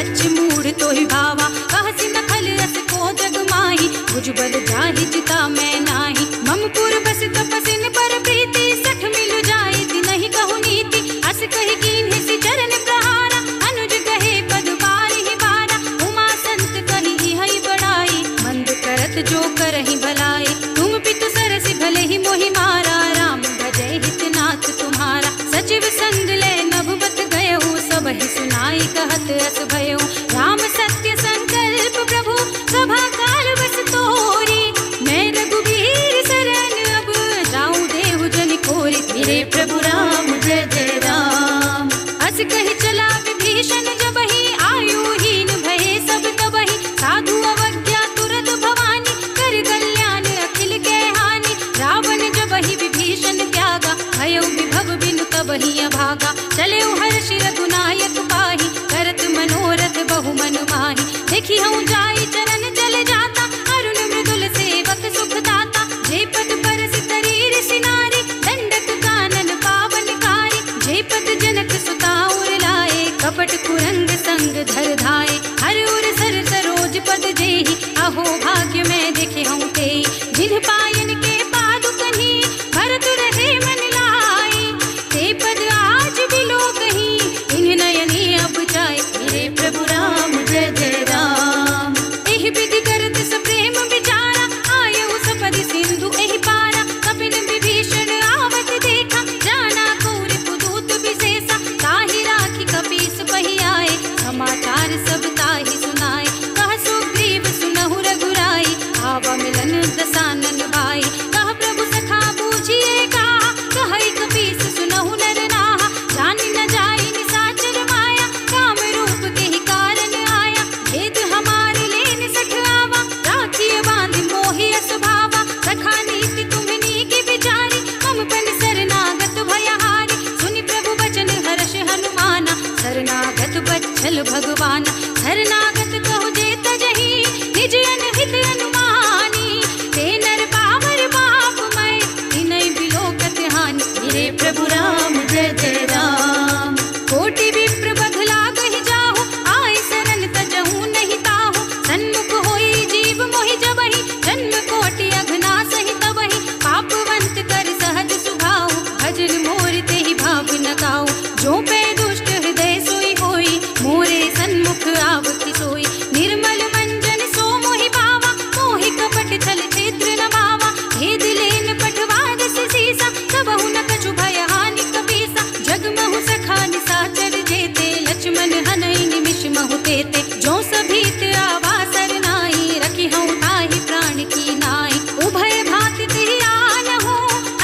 बच्च मूड तो ही भावा कह सिन खल अस को जग माही भुजबल जाहि जिता मैं नाही ममपुर बस तपसिन पर प्रीति सठ मिल जाए ति नहीं कहु नीति अस कहि कीन सि चरण प्रहारा अनुज कहे पद बार ही बारा उमा संत कही हई बड़ाई मंद करत जो करहि भलाई तुम पितु सरसि भले ही मोहि मारा राम भजय हित नाथ तुम्हारा सचिव संग ले नभबत गयहु सब ही सुनाई कहत अस भयउ राम सत्य संकल्प प्रभु सभा काल बस तोरी मैं रघुबीर शरण अब जाऊं देव जन कोरि मेरे प्रभु राम जय जय राम अस कहि चला विभीषण जबहि आयुहीन भये सब तबहि साधु अवज्ञा तुरत भवानी कर कल्याण अखिल के हानि रावण जबहि विभीषण त्यागा भयउ विभव बिनु तबहि अभागा चले हर्षि रघुनायक पाहि करत मनोरथ बहु मन माहि देखि हूँ जाई चरण जल जाता अरुण मृदुल सेवक सुख दाता जे पद परस तरीर सिनारी दंडक कानन पावनकारी जे पद जनक सुता उर लाए कपट कुरंग संग धर धाए हर उर सर सरोज पद जेहि अहो भाग्य में देखे हूँ तेई जिन पायन के पादुकहि भरत रहे मन लाई ते पद आज बिलो कहीं इन नयनी अब जाए मेरे प्रभु राम जय जय राम एहि विधि करत सप्रेम विचारा आयु सपदि सिंधु एहि पारा कपिन विभीषण आवत देखा जाना कौरि पुदूत विशेषा ताहि राखी कपीस पहि आए समाचार सब ताहि सुनाए कह सुग्रीव सुनहु रघुराई आवा मिलन दसानन भाई कह प्रभु सखा बूझिए कहा कहई कपीस सुनहु नर नाहा जानि न जाई निसाचर माया काम रूप के ही कारण आया भेद हमारे लेन सठ आवा राखिय बांध मोहि असभावा सखा नीति तुम्हनी की विचारी मम पन शरणागत भयहारी सुनि प्रभु वचन हर्ष हनुमाना शरणागत बच्छल भगवाना शरणागत कहु जे तजहि निज अनहित अनुमानी ते नर पावर बाप मैं तिनय बिलोकत हानि मेरे प्रभु राम जय जय राम कोटि विप्र बधला कहि जाहु आय शरण तजहु नहीं ताहु सन्मुख होई जीव मोहि जबहि जन्म कोटि अघना सहि तबहि पापवंत कर सहज सुभाउ भजन मोर तेहि भाव न गाऊ जो पे दुष्ट हृदय सोई होई मोरे सन्मुख आवति सोई निर्मल मंजन सो मोहि पावा मोहि कपट छल क्षेत्र न भावा भेद लेन पठवाद सीसा सबहु न कछु भय हानि कपीसा जगमहु सखा निसाचर जेते लक्ष्मण हनई निमिष महु तेते जो सभीत आवासर नाई रखी हूँ ताहि प्राण की नाई उभय भाति तिहि आनहु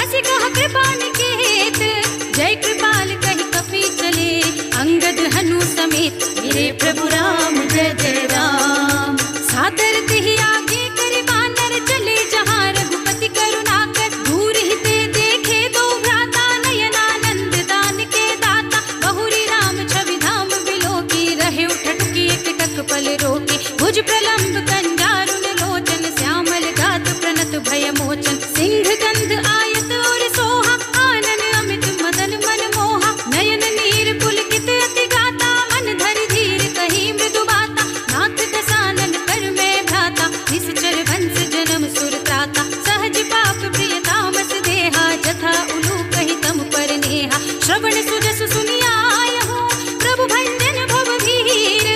असि कह कृपा निकेत जय कृपाल कहि कपि चले अंगद हनु समेत मेरे प्रभु राम जय जय राम सादर तिहि आगे करि बानर चले जहाँ रघुपति करुणाकर दूर हिते देखे दो भ्राता नयनानंद दान के दाता बहुरी राम छवि धाम बिलोकी रहे उठटकी एक टक पल रोकी भुज प्रलंब कंजारुन लोचन श्यामल गात प्रणत भय मोचन सिंह गंध आयत और सोहा आनन अमित मदन मन मोहा नयन नीर पुलकित अति गाता मन धरि धीर कही मृदु बाता नाथ दसानन कर में भ्राता निश्चर वंश जन्म सुर त्राता सहज पाप प्रिय तामस देहा जथा उलू कहि तम पर नेहा श्रवण सुजस सुनियाय हो प्रभु भंजन भव धीर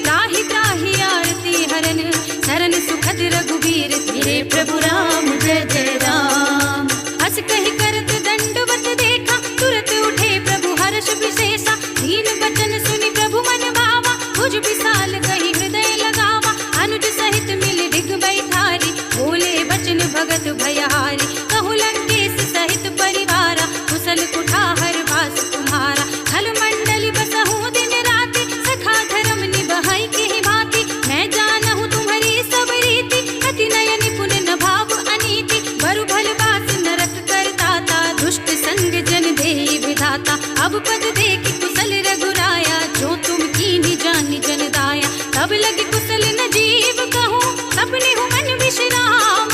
त्राहि त्राहि आरती हरन शरण सुखद रघुबीर मेरे प्रभु राम जय जय राम अस कहि करत दंडवत देखा तुरत उठे प्रभु हर्ष विशेषा दीन बचन सुनि प्रभु मन भावा भुज विशाल कहि हृदय लगावा अनुज सहित मिल डिग बैठारी बोले बचन भगत भयहारी कहु लंकेश सहित परिवारा कुशल कुठाहर वास तुम्हारा खल मंडली बसहु दिन राति सखा धर्म निबहाई के भांति मैं जानहु तुम्हारी सब रीति अति नय निपुण न भाव अनीति बरु भल बास नरक करताता दुष्ट संग जन देहि विधाता अब पद देखि कुशल रघुराया जो तुम कीन्ही जानि जन दाया तब लगे कुशल न जीव कहूँ सपने हो मन विश्राम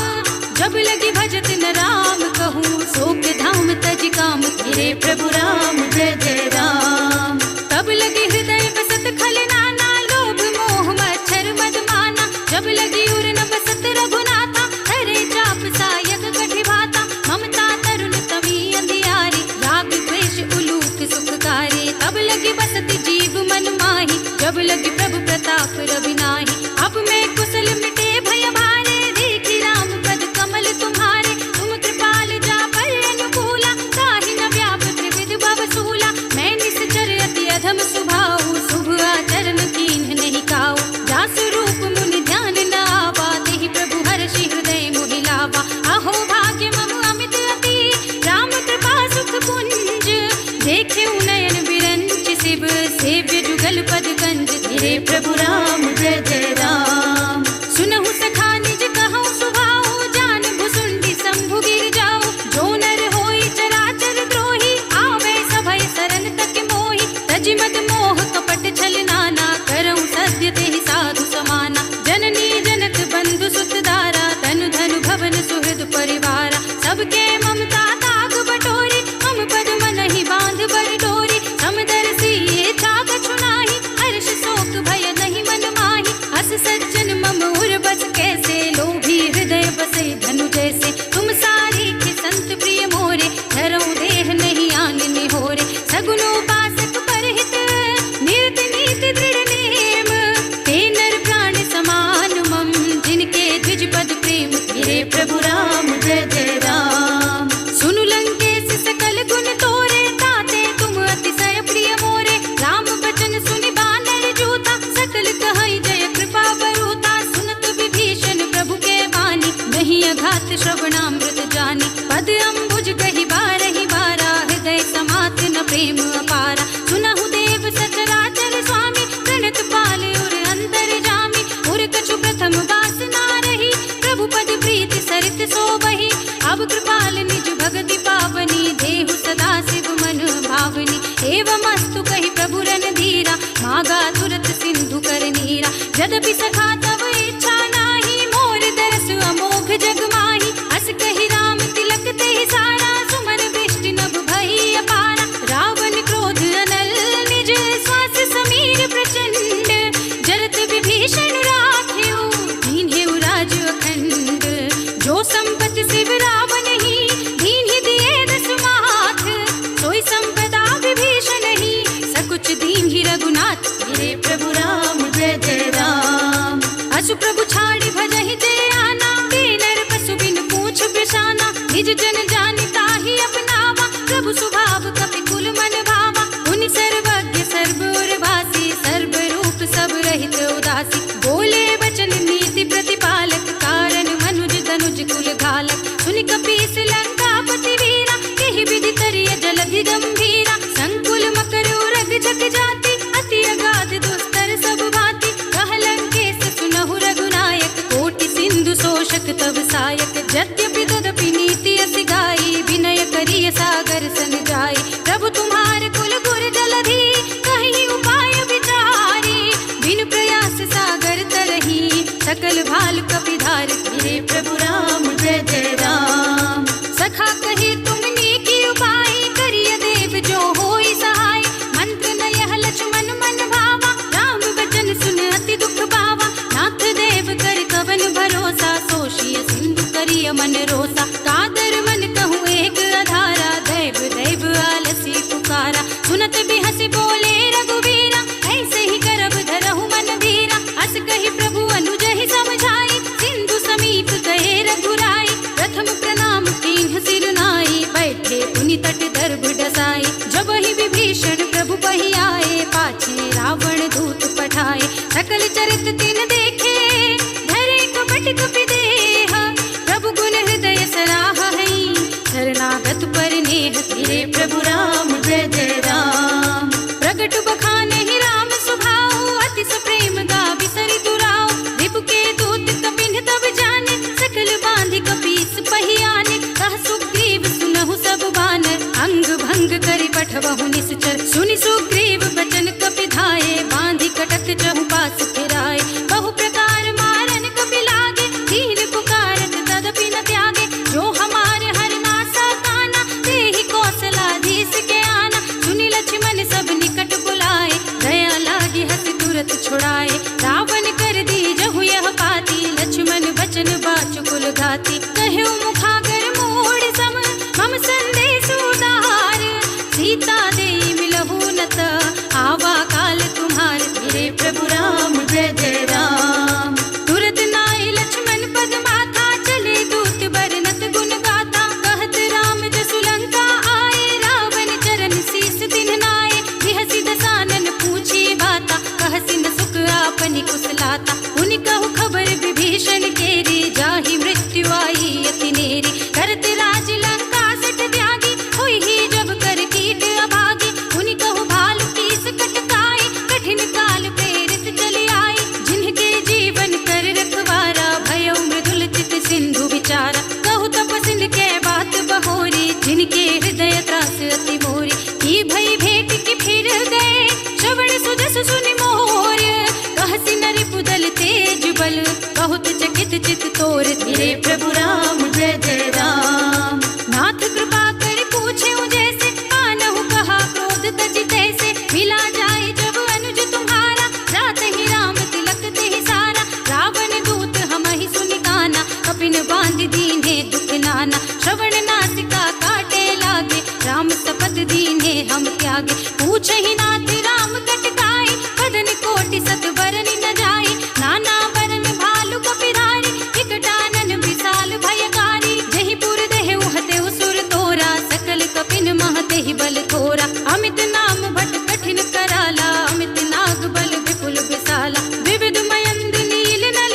जब लगे भजत न राम कहूँ शोक धाम तज काम मेरे प्रभु राम जय जय राम तब लगे हृदय बसत खल नाना लोभ लगी प्रभु प्रताप रवि नाही। अब मैं कुशल मिटे भय भारे, देखी राम पद कमल तुम्हारे। तुम कृपाल जा पर अनुकूला, ताहि न व्याप त्रिविध भव सूला। मैं निश्चर अति अधम स्वभाव, शुभ आचरण कीन्ह नहीं काऊ। जासु रूप मुनि ध्यान न आवा, तेहि प्रभु हर्षि हृदय मोहि लावा। अहो भाग्य मम अमित अति, राम कृपा सुख पुंज। देखे नयन बिरंच शिव, सेव्य जुगल पद गंज। धीरे प्रभु राम जय जय राम। सुनहु सखा निज कहूँ सुभाऊ, जान भुसुंडी शंभु गिर जाऊ। जो नर होई चराचर द्रोही, आवे सभय शरण तक मोहि। तजि मद मोह कपट छल नाना, करऊँ सत्य तेहि साधु समाना। जननी जनक बंधु सुत दारा, तनु धनु भवन सुहृद परिवारा। सबके ममता ताग बटोरी, मम पद मनहि बांध बड़ डोरी। समदर्शी ये छाग छुनाहि, हर्ष शोक भय नहीं मन माहि। हस सज्जन मम उर बस कैसे, लोभी हृदय बसे धनु जैसे। तुम सारी के संत प्रिय मोरे, धरऊँ देह नहीं आन निहोरे। सगुन उपासक परहित, निरत नीति दृढ़ नेम। ते नर प्राण समान मम, जिनके द्विज पद प्रेम। धीरे प्रभु राम जय जय राम। सुनु लंकेश सकल गुण तोरे, ताते तुम अतिशय प्रिय मोरे। राम बचन सुनि बानर जूता, सकल कहई जय कृपा बरूता। सुनत विभीषण प्रभु के बानी, नहीं अघात श्रवणामृत जानी। पद अम्बुज गहि बारहि बारा, हृदय समात न प्रेम अपारा। सुनहु देव सचराचर स्वामी, प्रणत पाल उर अंतर जामी। उर कछु प्रथम वासना रही, प्रभु पद प्रीति सरित सोबहि। अब कृपाल निज भगति पावनी, देहु सदा शिव मन भावनी। एवं अस्तु कहि प्रभु रणधीरा, मागा तुरत सिंधु कर नीरा। यद्यपि सखा तब इच्छा नाही, मोर दरस अमोघ जग माही। हस कहि राम तिलक तेहि सारा, सुमन वृष्टि नभ भई अपारा। रावण क्रोध अनल निज, श्वास समीर प्रचंड। जरत विभीषण राखेउ, दीन्हेउ राज अखंड। जो संपत्ति शिव रावण ही, दीन्हि दिए दस माथ। सोई संपदा विभीषण ही, सकुच दीन्हि रघुनाथ। धीरे प्रभु राम जय जय राम। असु प्रभु छाड़ि भजहि जय आना, ते नर पशु बिन पूछ बिसाना। निज जन जानि ताहि अपनावा, प्रभु स्वभाव कपि कुल मन भावा। मुनि सर्वज्ञ सर्व उर्वासी, सर्व रूप सब रहित उदासी। बोले वचन नीति प्रतिपालक, कारण मनुज धनुज कुल घालक। सुनि कपीस लंकापति वीरा, केहि विधि तरिय जलधि गंभीरा। संकुल मकर उरग जग जाति, अति अगाध दुस्तर सब भांति। कह लंकेश सुनहु रघुनायक, कोटि सिंधु शोषक तब सायक। यद्यपि तदपि नीति असि गाई, विनय करिय सागर सन जाई। प्रभु तुम्हार कुल गुर जलधि, कहीं उपाय विचारी। बिन प्रयास सागर तरही, सकल भाल कपि धार। धीरे प्रभु राम जय जय राम। सखा कही तुमने की उपाय, करिय देव जो होई सहाय। मंत्र न यह लक्ष्मण मन भावा, राम वचन सुन अति दुख पावा। नाथ देव कर कवन भरोसा, सोषिय सिंधु करिय मन रोसा। कादर मन कहूँ एक अधारा, दैव दैव आलसी पुकारा। सुनत भी हंसी बोले रघुवीरा, ऐसे ही करब धरहु मन धीरा। हस कही प्रभु अनुज ही समझाई, सिंधु समीप गए रघुराई। प्रथम प्रणाम कीन्ह सिर नाई, बैठे पुनि तट दर्भ डसाई। जब ही विभीषण प्रभु पहि आए, पाछे रावण दूत पठाए। सकल चरित तिन देखे, धरे कपट कपि देह। प्रभु गुण हृदय सराह हई, शरणागत पर नेह। धीरे प्रभु राम जय जय राम। प्रगट बखाने ही राम स्वभाव, अति प्रेम गावि सरि दुराव। रिपु के दूत कपिन तब जाने, सकल बांधि कपीस पहि आने। कह सुग्रीव सुनहु सब बानर, अंग भंग करि पठवहु निश्चर। सुनि सुग्रीव बचन कपि धाये, बांधि कटक चहुपास फिराए। बहु प्रकार मारन कपि लागे, धीर पुकारत तदपि न त्यागे। जो हमारे हरनासा काना, तेहि कौशलाधीश के आना। सुनि लक्ष्मण सब निकट बुलाए, दया लागी हंस तुरत छुड़ाए। रावण कर दी जहु यह पाती, लक्ष्मण बचन बाचु कुल घाती। कह्यो मुखागर मोड़ सम, मम संदेश उदार। सीता देई मिलहु नत, आवा काल तुम्हार। धीरे प्रभु प्रभु राम जय जय राम। तुरत नाई लक्ष्मण पद माथा, चले दूत बरनत गुण गाथा। कहत राम जसु लंका आए, रावण चरण शीस दिन नाए। बिहसि दसानन पूछी बाता, कहसि न सुख आपनि कुशलाता। उनि कहु खबर विभीषण केरी, जाहि मृत्यु आई अति नेरी। करत राज लंका सठ त्यागी, हुई ही जब कर कीट अभागी। उनि कहु भालु कीस कटकाए, कठिन काल प्रेरित चले आए। जिनके जीवन कर रखवारा, भयउ मृदुल चित सिंधु विचारा। कहु तपसिन के बात बहोरी, जिनके हृदय त्रास अति मोरी। की भई भेंट की फिर गए, श्रवण सुजस सुनि मोर। कहसि नरि पुदल तेज बल, बहुत चकित चित तोर। मेरे प्रभु राम जय जय राम। नाथ कृपा कर पूछे जैसे, आनहु कहा क्रोध तजि तैसे। मिला जाए जब अनुज तुम्हारा, जात ही राम तिलक तेहि सारा। रावण दूत हमहि सुनि काना, कपिन बांध दीन्हे दुख नाना। श्रवण नासिका काटे लागे, राम सपथ दीन्हे हम त्यागे। पूछहि नाथ राम कटकाए, बदन कोटि सत बरन न जाए। नाना बरन भालु कपिधारी, विकटानन विशाल भयकारी। जहि पुर देहु हतेउ सुर तोरा, सकल कपिन महतेहि बल थोरा। अमित नाम भट कठिन कराला, अमित नाग बल विपुल विशाला। विविध मयंद नील नल,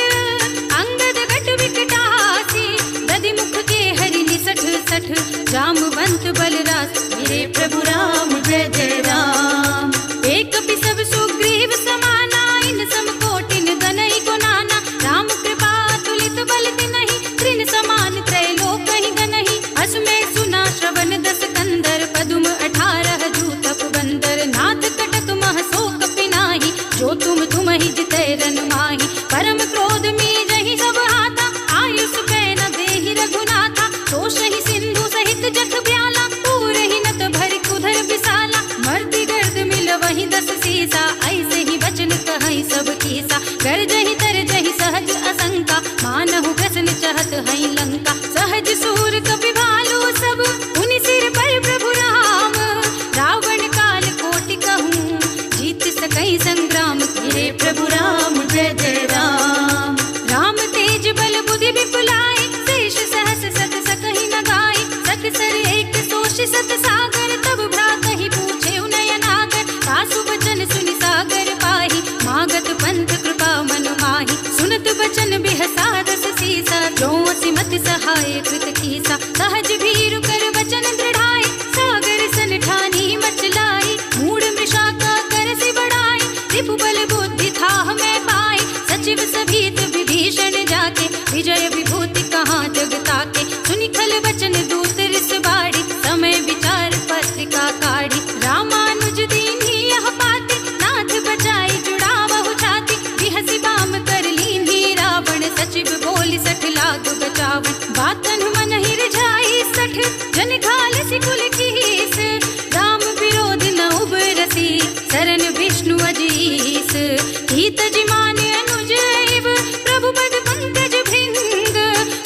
अंगद गट विकटासी। दधि मुख के हरि निसठ सठ, जामवंत बलरास। मेरे प्रभु राम जय जय राम। एक सब सुग्रीव समाना, इन सम कोटिन गनई को नाना। राम कृपा तुलित बल तिनहि, त्रिन समान त्रैलोक ही गनहि। अस में सुना श्रवण दस कंदर, पदुम 18 जूतप बंदर। नाथ कटक मह सो कपिनाहि, जो तुम ही जितै रन माहि। परम क्रोध में जहि सब हाथा, आयुष कै न देहि रघुनाथा। तोषहि सिंधु सहित जख ब्याला, पूरहि नत भरि कुधर विशाला। मर्दि गर्द मिल वही 10 सीसा, ऐसे ही वचन कहै सब कीसा। गर्जहि तरजहि सहज असंका, मानहु प्रश्न चहत हई लंका। सहज सूर कपि भालु सब, उनि सिर पर प्रभु राम। रावण काल कोटि कहूँ, जीत सकै संग्राम। मेरे प्रभु राम जय जय राम। राम तेज बल बुद्धि विपुलाय, शेष सहस सत सकहि न गाय। सकसर एक सोष सत सागर, तब भ्रातहि पूछे नयनागर। सासु बचन सुनि सागर पाहि, मागत पंथ कृपा मन माहि। सुनत बचन बिहसा 10 सीसा, जो सिमत सहाय कृत कीसा। सहज भीरु कर वचन दृढ़ाय, सागर सन ठानी मचलाई। मूढ़ मृषा का कर सि बढ़ाई, रिपु बल बुद्धि थाह में पाई। सचिव सभीत विभीषण जाके, विजय विभूति कहाँ जग ताके। सुनि खल वचन दूत रिस बाड़ी, समय विचार पत्रिका काढ़ी। रामानुज दीन्ही यह पाती, नाथ बचाई जुड़ावहु छाती। बिहसि बाम कर लीन्ही रावण, सचिव बोली 60 लाख बचावन। बातन मन ही रिझाई 60, जन खाल सि कुल कीस। राम विरोध न उबरसी, शरण विष्णु अजीस। हित जिमान अनुज इव, प्रभु पद पंकज भृंग।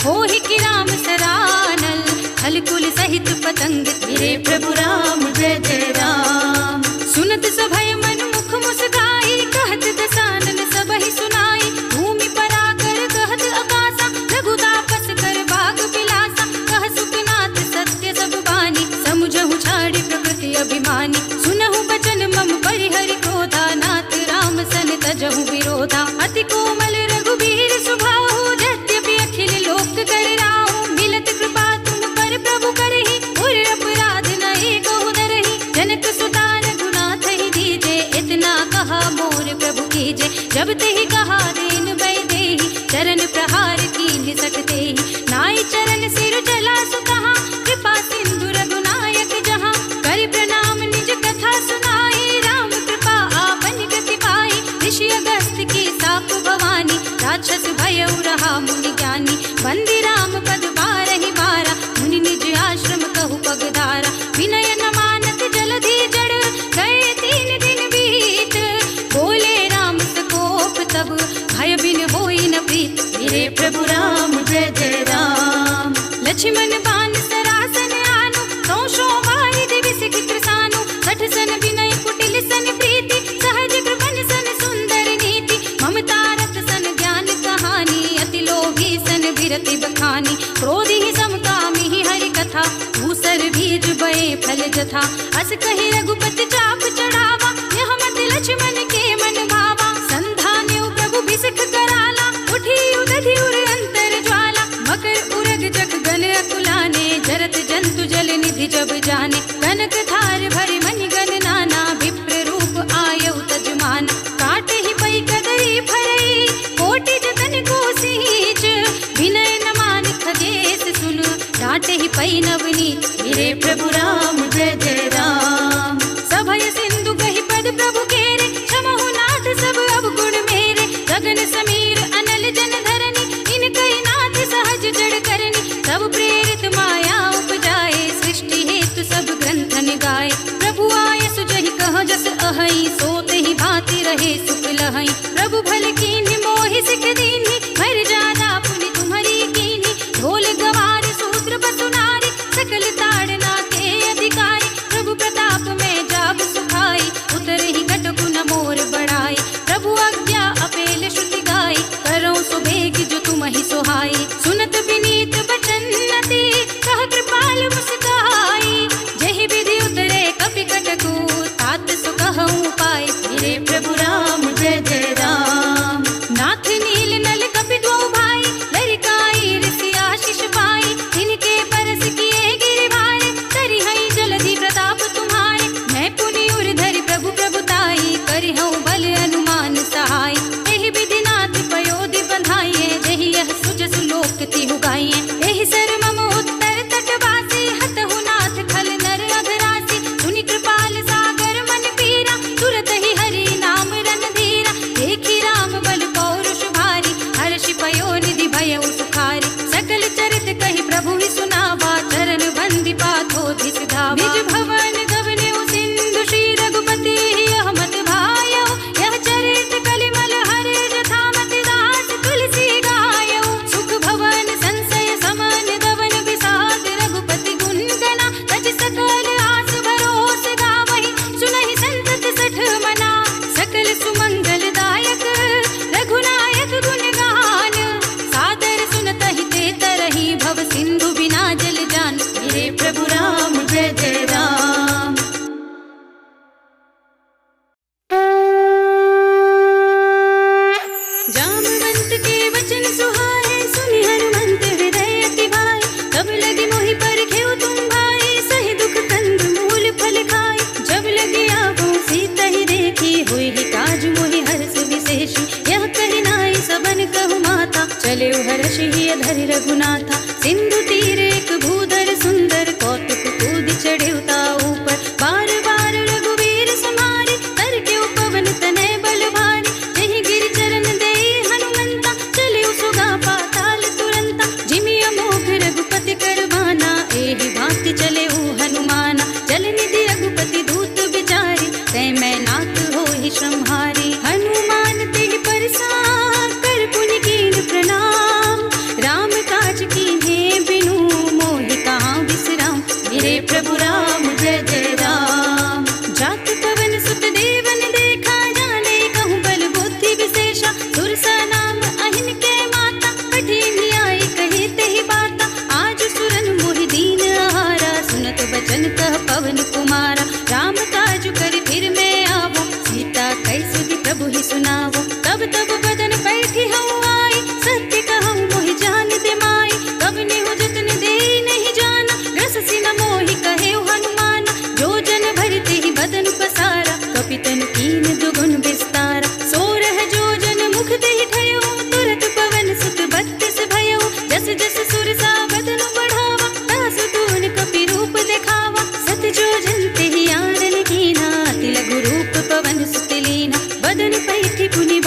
होहि कि राम सरानल, खल कुल सहित पतंग। मेरे प्रभु राम जय जय राम। सुनत सभय मन मुख मुस्काई, कहत दसानन सबहि सुनाई। भूमि पराकर कहत आकाशा, रघुतापस कर बाग बिलासा। कह सुखनाथ सत्य सब बानी, समुझहु छाड़ी प्रकृति अभिमानी। सुनहु बचन मम परिहरि क्रोधा, नाथ राम सन तजहु विरोधा। अति कोमल रघुबीर सुभाहु, यद्यपि अखिल लोक कर राहु। मिलत कृपा तुम पर प्रभु करहि, उर अपराध न एकहु धरहि। जनक सुता रघुनाथ ही दीजे, इतना कहा मोर प्रभु कीजे। जब तेहि कहा दीन बै देहि, चरण प्रहार कीन्हि 60 तेहि। नाई चरण सिर चला सु कहा, कृपा सिंधु रघुनायक जहाँ। कर प्रणाम निज कथा सुनाई, राम कृपा आपन गति पाई। ऋषि अगस्त्य की साप भवानी, राक्षस भयउ रहा मुनि ज्ञानी। बंदी राम पद बारहि बारा, मुनि निज आश्रम कहु पगधारा। विनय न मानत जलधि जड़, गए 3 दिन बीत। बोले राम सकोप तब, भय बिन होई न प्रीत। मेरे प्रभु राम जय जय राम। लक्ष्मण बान सरासन आनु, सौ बाहि दिवि सिख कृसानु। 60 सन विनय कुटिल सन प्रीति, सहज कृपन सन सुंदर नी। था। अस कही रघुपति चाप चढ़ावा, यह मत लक्ष्मण के मन भावा। संधान्यो प्रभु बिसख कराला, उठी उदधि उर अंतर ज्वाला। मकर उरग जग गण अकुलाने, जरत जंतु जल निधि जब जाने। कनक थार भरि मनि गण नाना, विप्र रूप आयौ तजमान। काटे ही पई कदई फरई, कोटि जतन को सींच। विनय न मान खगेश सुन, डांटे ही पई नवनीत। मेरे प्रभु राम जय जय राम। सभय सिंधु कहि पद प्रभु केरे, क्षमहु नाथ सब अवगुण मेरे। गगन समीर अनल जन धरनी, इनकहि नाथ सहज जड़ करनी। तब प्रेरित माया उपजाए, सृष्टि हेतु सब ग्रंथन गाए। प्रभु आय सुजहि कह जस अहै, सोत ही भांति रहे सुख लहै। प्रभु भल कीन्हि मोहि सिख दीन्हि, मर जादा पुनि तुम्हरी कीन्हि। ढोल गवार सूत्र बसुनारी, सकल ताड़ना के अधिकारी। प्रभु प्रताप में जाब सुखाई, उतरहि कटकु न मोर बढ़ाई। प्रभु आज्ञा अपेल श्रुति गाई, करौ सो बेग जो तुमहि सोहाई। सुनत विनीत बचन नति, कह कृपाल मुस्काई। जहि विधि उतरे कपि कटकु, तात सो कहउँ पाई। मेरे प्रभु राम जय जय राम। नाथ नील नल कपि द्वौ भाई, लरिकाई ऋषि आशीष पाई। तिनके परस किए गिरिवारे, करिहई जलधि प्रताप तुम्हारे। मैं पुनि उर धरि प्रभु प्रभुताई, करिहउँ बल अनुमान सहाय। एहि विधि नाथ पयोधि बंधाइए, जहि यह सुजस लोक तिहु गाइए। एहि सर मम उत्तर तटवासी, हतहु नाथ खल नर अघरासी। सुनि कृपाल सागर मन पीरा, तुरत ही हरि नाम रणधीरा। देखि राम बल पौरुष भारी, हर्षि पयोनिधि भयउ सुखारी। सकल चरित कहि प्रभु ही सुनावा, चरण बंदी पाथोधि सिधावा। निज भवन गवनेउ सिंधु, श्री रघुपति यह मत भायौ। यह चरित कलिमल हरे, जथा मति दास तुलसी गायौ। सुख भवन संशय समन, दवन विषाद रघुपति गुण गना। तज सकल आस भरोस गावहि, सुनहि संतत सठ मना। सकल सुमंगल दायक, रघुनायक गुण गान। सादर सुनतहि ते तरहि, भव सिंधु बिना जल जान। मेरे प्रभु राम जय जय राम। जामवंत के वचन सुहाए, सुनि हनुमंत हृदय अति भाए। तब लगे मोहि परखेउ तुम भाई, सहि दुख कंद मूल फल खाए। जब लगे आवो सीता ही देखी, हुई ही काज मोहि हर्ष विशेषी। यह कहि नाई सबन कहु माता, चले हर्षि ही धरि रघुनाथा। सिंधु तीर एक भूधर सुंदर, कौतुक कूदि चढ़ेउ ताऊ पर। बार बार रघुवीर समारे, तरके पवन तनय बल भारी। जहि गिरि चरण देई हनुमंता, चलेउ सुगा पाताल तुरंता। जिमि अमोघ रघुपति कर बाना, एहि भांति चलेउ हनुमाना। जल निधि रघुपति दूत बिचारी, तै मैं नाथ होहि श्रमहारी। हनुमान तेहि परसा, कर पुनि कीन प्रणाम। राम काज कीन्हे बिनु, मोहि कहाँ विश्राम। मेरे प्रभु राम जय जय राम। जात पवन सुत देवन देखा, जाने कहूँ बल बुद्धि विशेषा। सुरसा नाम अहिन के माता, कठिन आई कहे तेहि बाता। आज सुरन मोहि दीन आहारा, सुनत बचन कह पवन कुमारा। राम काज करि फिर मैं आवो, सीता कैसि सुधि प्रभु ही सुनावो। तब तब बदन बैठी हूँ आई, सत्य कहूँ मोहि जान दे माई। कब नेहु जतन देई नहीं जाना, ग्रससि न मोहि कहेउ हनुमान। जो जन भरते ही बदन पसारा, कपितन कीन दुगुन विस्तारा। सोरह जो जन मुख देहि ठयउ, तुरत पवन सुत बत्तीस भयउ। जस जस सुरसा बदन बढ़ावा, तासु दून कपि रूप देखावा। सत जो जन तेहि आनन कीना, तिलगु रूप पवन सुत लीना। बदन पैठि पुनि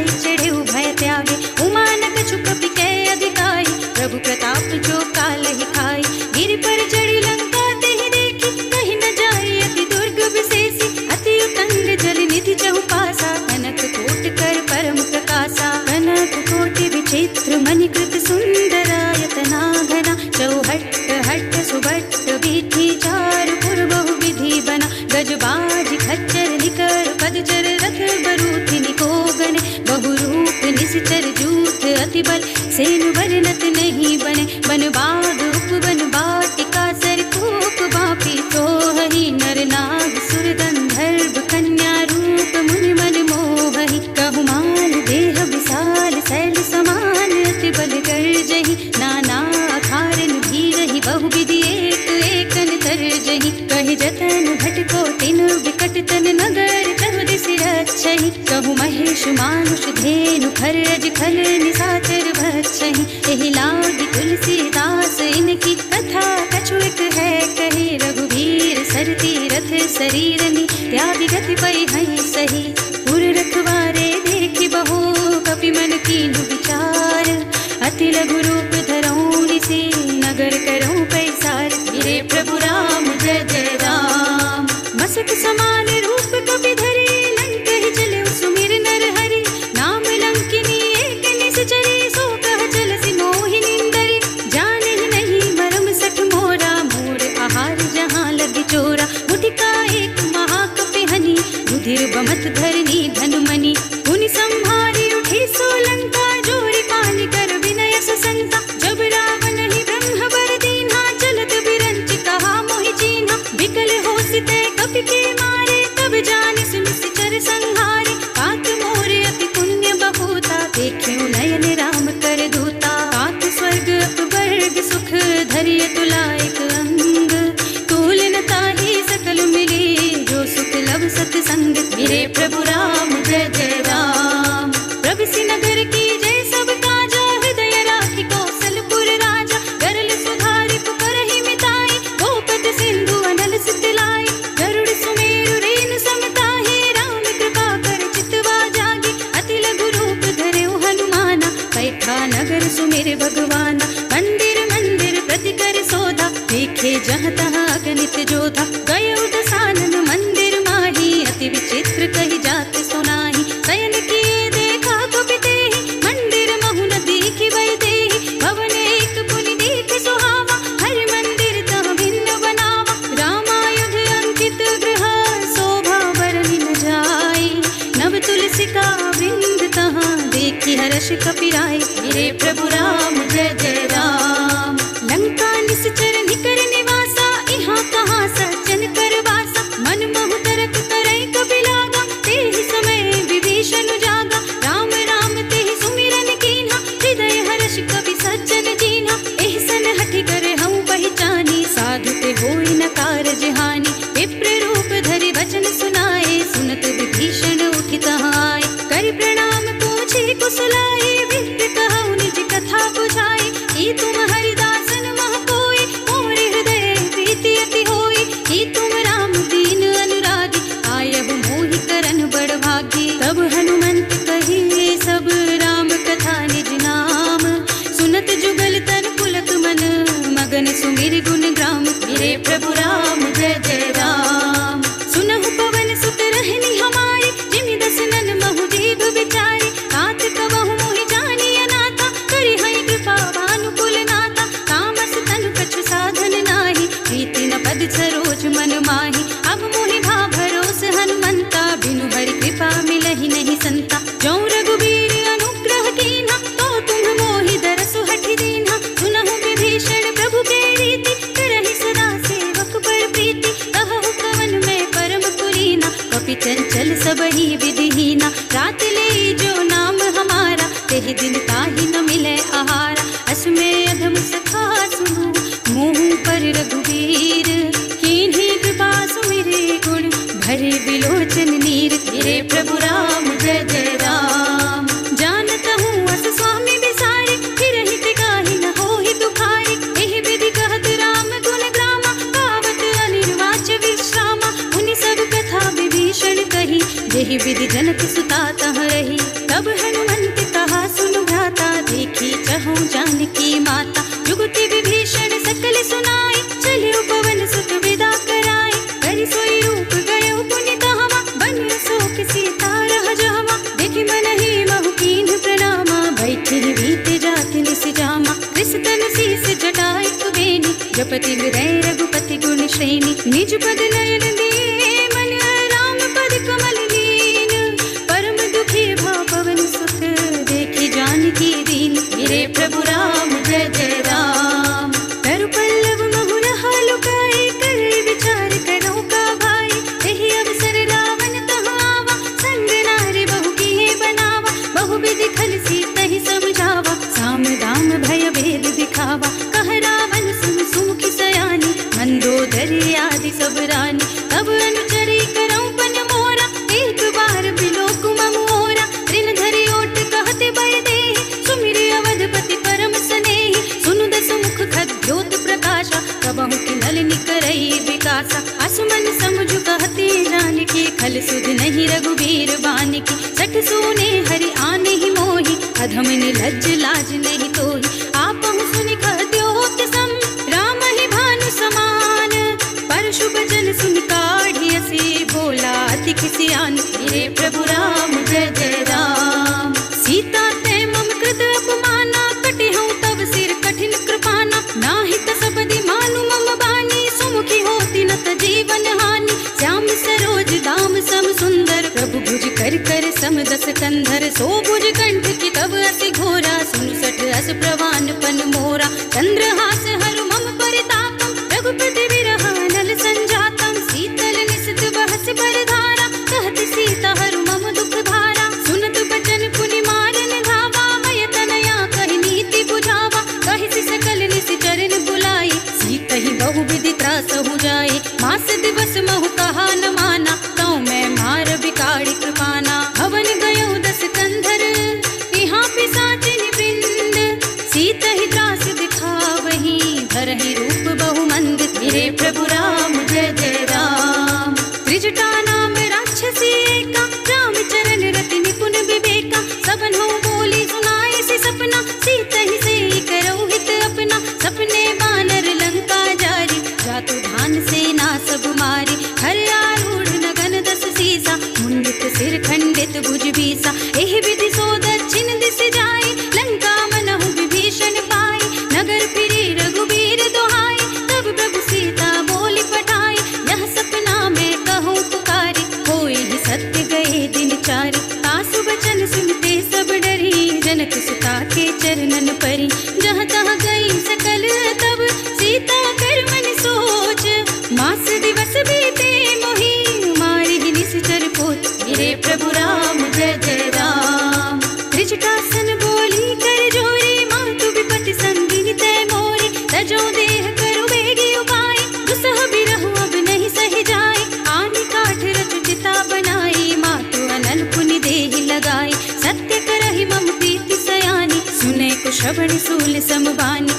जाय चढ़े भय त्यागे, उमानक छुप पिकै अधिकाई, प्रभु प्रताप जो काल ही खाई। गिर पर चढ़ी लंका तेहि देखी, कहीं न जाय अति दुर्ग विशेषी, अति उतंग जल निधि चहुपासा, कनक कोट कर परम प्रकाशा। कनक कोटि विचित्र मणिकृत सुंदरायतना घना, चौहट्ट हट्ट सुभट्ट बीठी चारु पुर बहु विधि बना। गजबाज खच्चर निकर पदचर रथ बरूथि निकोगने, बहुरूप निश्चर जूथ अति बल, सेनु वर्णत नहीं बने। बन बाग उपवन बाटिका सरकूप बापी, सोहहि नर नाग सुर गंधर्व कन्या रूप मुनि मन मोहहि। कहु माल देह विशाल शैल समान, अति बल गर्जहि, नाना अखारन भीरहि, बहु विधि एक एकन तरजहि। कहि जतन भटको तिनु विकट तन, नगर चहु दिस रक्षहि। कहु महेश मानुष धेनु खरज खल, निशाचर भक्षहि। एहि लागी तुलसीदास इनकी कथा, कछु एक है कहे। रघुवीर सर तीरथ शरीरनि, त्यागी गति पै हई सही। पुर रखवारे देखि बहु, कपि मन कीन्हु विचार। अति लघु रूप धरऊँ निसी, नगर करऊँ पैसार। मेरे प्रभु राम जय जय राम। मसक समान रूप कपि धरे, लंक ही चले सुमिर नर हरि। नाम लंकिनी एक निश्चरी, सो कह चलसि मोहि निंदरी। जाने ही नहीं मरम सठ मोरा, मोर आहार जहाँ लगी चोरा। मुठिका एक महाकपि हनि, रुधिर बमत धरनी धनुमनि। पुनि संहारी उठी सोलंका, जोरी पानी कर विनय ससंका। जब रावण ही ब्रह्म वर दीन्हा, चलत बिरंच कहा मोहि चीन्हा। बिकल होसिते कपि के मारे, तब जानि सुनि सिचर संहारे। तात मोर अति पुण्य बहुता, देखियो नयन राम कर दूता। तात स्वर्ग अपवर्ग सुख, धरिय तुलायक अंग। तूल न ताहि सकल मिले, जो सुख लब सतसंग। मेरे प्रभु राम जय जय राम। प्रभु नगर की जय सब काजा, हृदय राखी कौशलपुर राजा। गरल सुधारि पुकारहि मिताई, गोपद सिंधु अनल सुत लाई। गरुड़ सुमेरु रेनु समताहि, राम कृपा कर चितवा जागे। अति लघु रूप धरेउ हनुमाना, पैठा नगर सुमेर भगवाना। मंदिर मंदिर प्रति कर सोधा, देखे जहाँ तहाँ अगणित जोधा। गयउ दसानन मंदिर माही, अति विचित्र कही जात सुनाही। शयन किए देखा कपि तेहि, मंदिर महु न देखि वै देहि। भवन एक पुनि देख सुहावा, हर मंदिर तह भिन्न बनावा। रामायुध अंकित गृह, शोभा बरनि न जाय। नव तुलसिका वृंद तहाँ, देखि हर्ष कपिराय। मेरे प्रभु राम जय जय राम। लंका निश्चर निकर निवासा, इहाँ कहाँ सज्जन कर वासा। मन महु तरक करई कपि लागा, तेहि समय विभीषण जागा। राम राम तेहि सुमिरन कीन्हा, हृदय हर्ष कपि सज्जन दीन्हा। एहसन हठि कर हऊँ पहिचानी, साधु ते होई न कारज हानि। विप्र रूप धरि वचन सुनाए, सुनत विभीषण उठि तहाँ आए। करि प्रणाम पूछे कुशलाए, विप्र कहऊ निज कथा बुझाए। कि तुम हरिदासन मह कोई, मोर हृदय प्रीति अति होई। कि तुम राम दीन अनुरागी, आयहु मोहि करन बड़ भागी। तब हनुमंत कही सब राम कथा निज नाम, सुनत जुगल तन पुलक मन, मगन सुमिर गुण ग्राम। मेरे प्रभु राम जय जय राम। सुनहु पवन सुत रहनी हमारी, जिमि दसनन महु जीव बिचारी। तात कबहु मोहि जानिय ना, शीघ्रपति हृदय रघुपति गुण श्रेणी निज पद नयन दिए मन राम पद कमल लीन परम दुखी भाव पवन सुख देखी जानकी दीन मेरे प्रभु राम जय जय राम तरु पल्लव महुर हालुकाई कर विचार करो का भाई यही अवसर रावण तहाँ आवा संग नारी बहु की बनावा बहु विधि खल सीता ही समझावा साम दाम भय भेद दिखावा कह रावण सुन सुमुखी सयानी मंदोदरी आदि सब रानी तब अनुचरी करऊं पन मोरा एक बार बिलोक मम मोरा ऋण धरि ओट कहते बय देहि सुमिरि अवधपति परम स्नेहि सुनु दस मुख खद्योत प्रकाशा कबहु किनल निकरई विकासा असमन समझु कहते जानकी खल सुध नहीं रघुबीर बानिकी सठ सोने हरि आने ही मोहि अधम लज्ज लाज नहीं तोहि आपहु सुनि कहत्योत सम राम ही भानु समान परशु बचन सुनि काढ़ी असी बोला अति किसियान मेरे प्रभु राम जय जय राम सीता ते मम कृत अपमाना कटे हूँ तब सिर कठिन कृपाना नाहित सबदि मानु मम बानी सुमुखी होती न त जीवन हानि श्याम सरोज दाम सम सुंदर प्रभु भुज कर कर सम दस कंधर सो भुज कंठ की तब असि घोरा सुनु सठ अस प्रवान पन मोरा चंद्रहास हरु मम परितापम रघुपति विरह नल संजातम शीतल निसित बहस बरधारा कहत सीता हरु मम दुख भारा सुनत बचन पुनि मारन धावा मय तनया कहि नीति बुझावा कहि सकल निसि चरण बुलाई सीत ही बहु विधि त्रास हो जाए मास दिवस महु कहा न माना तौ मैं मार बिकाड़ी कृपाना हवन गयो दस कंधर यहाँ पिसाचिनि वृंद सीत ही त्रास दिखावही धरहि रूप बहु मंद मेरे प्रभु राम जय जय राम त्रिजटा नाम राक्षसी एका राम चरण रति निपुण विवेका सबन हो बोली सुनाए सी सपना सीत ही से करो हित अपना सपने बानर लंका जारी जातु धान सेना सब मारी हर आरूढ़ नगन दस सीसा मुंडित सिर खंडित भुज बीसा एहि विधि सो दक्षिण दिस जाए लंका मनहु विभीषण पाई नगर फिरी रघुबीर दोहाई तब प्रभु सीता बोली पठाई यह सपना में कहूँ पुकारी होई ही सत्य गए दिन चारि तासु बचन सुनते सब डरी जनक सुता के चरणन परी जहाँ तहाँ गई सकल तब सीता कर मन सोच मास दिवस बीते मोहि मारी ही निश्चर पोत मेरे प्रभु राम जय जय राम त्रिजटासन बोली कर जोरी मातु विपति संगिनी तय मोरी तजो देह करो बेगी उपाय दुसह बिरहु अब नहीं सही जाए आनी काठ रचु चिता बनाई मातु अनल पुनि देहि लगाई सत्य करहि मम प्रीति सयानी सुने को श्रवण सूल समबानी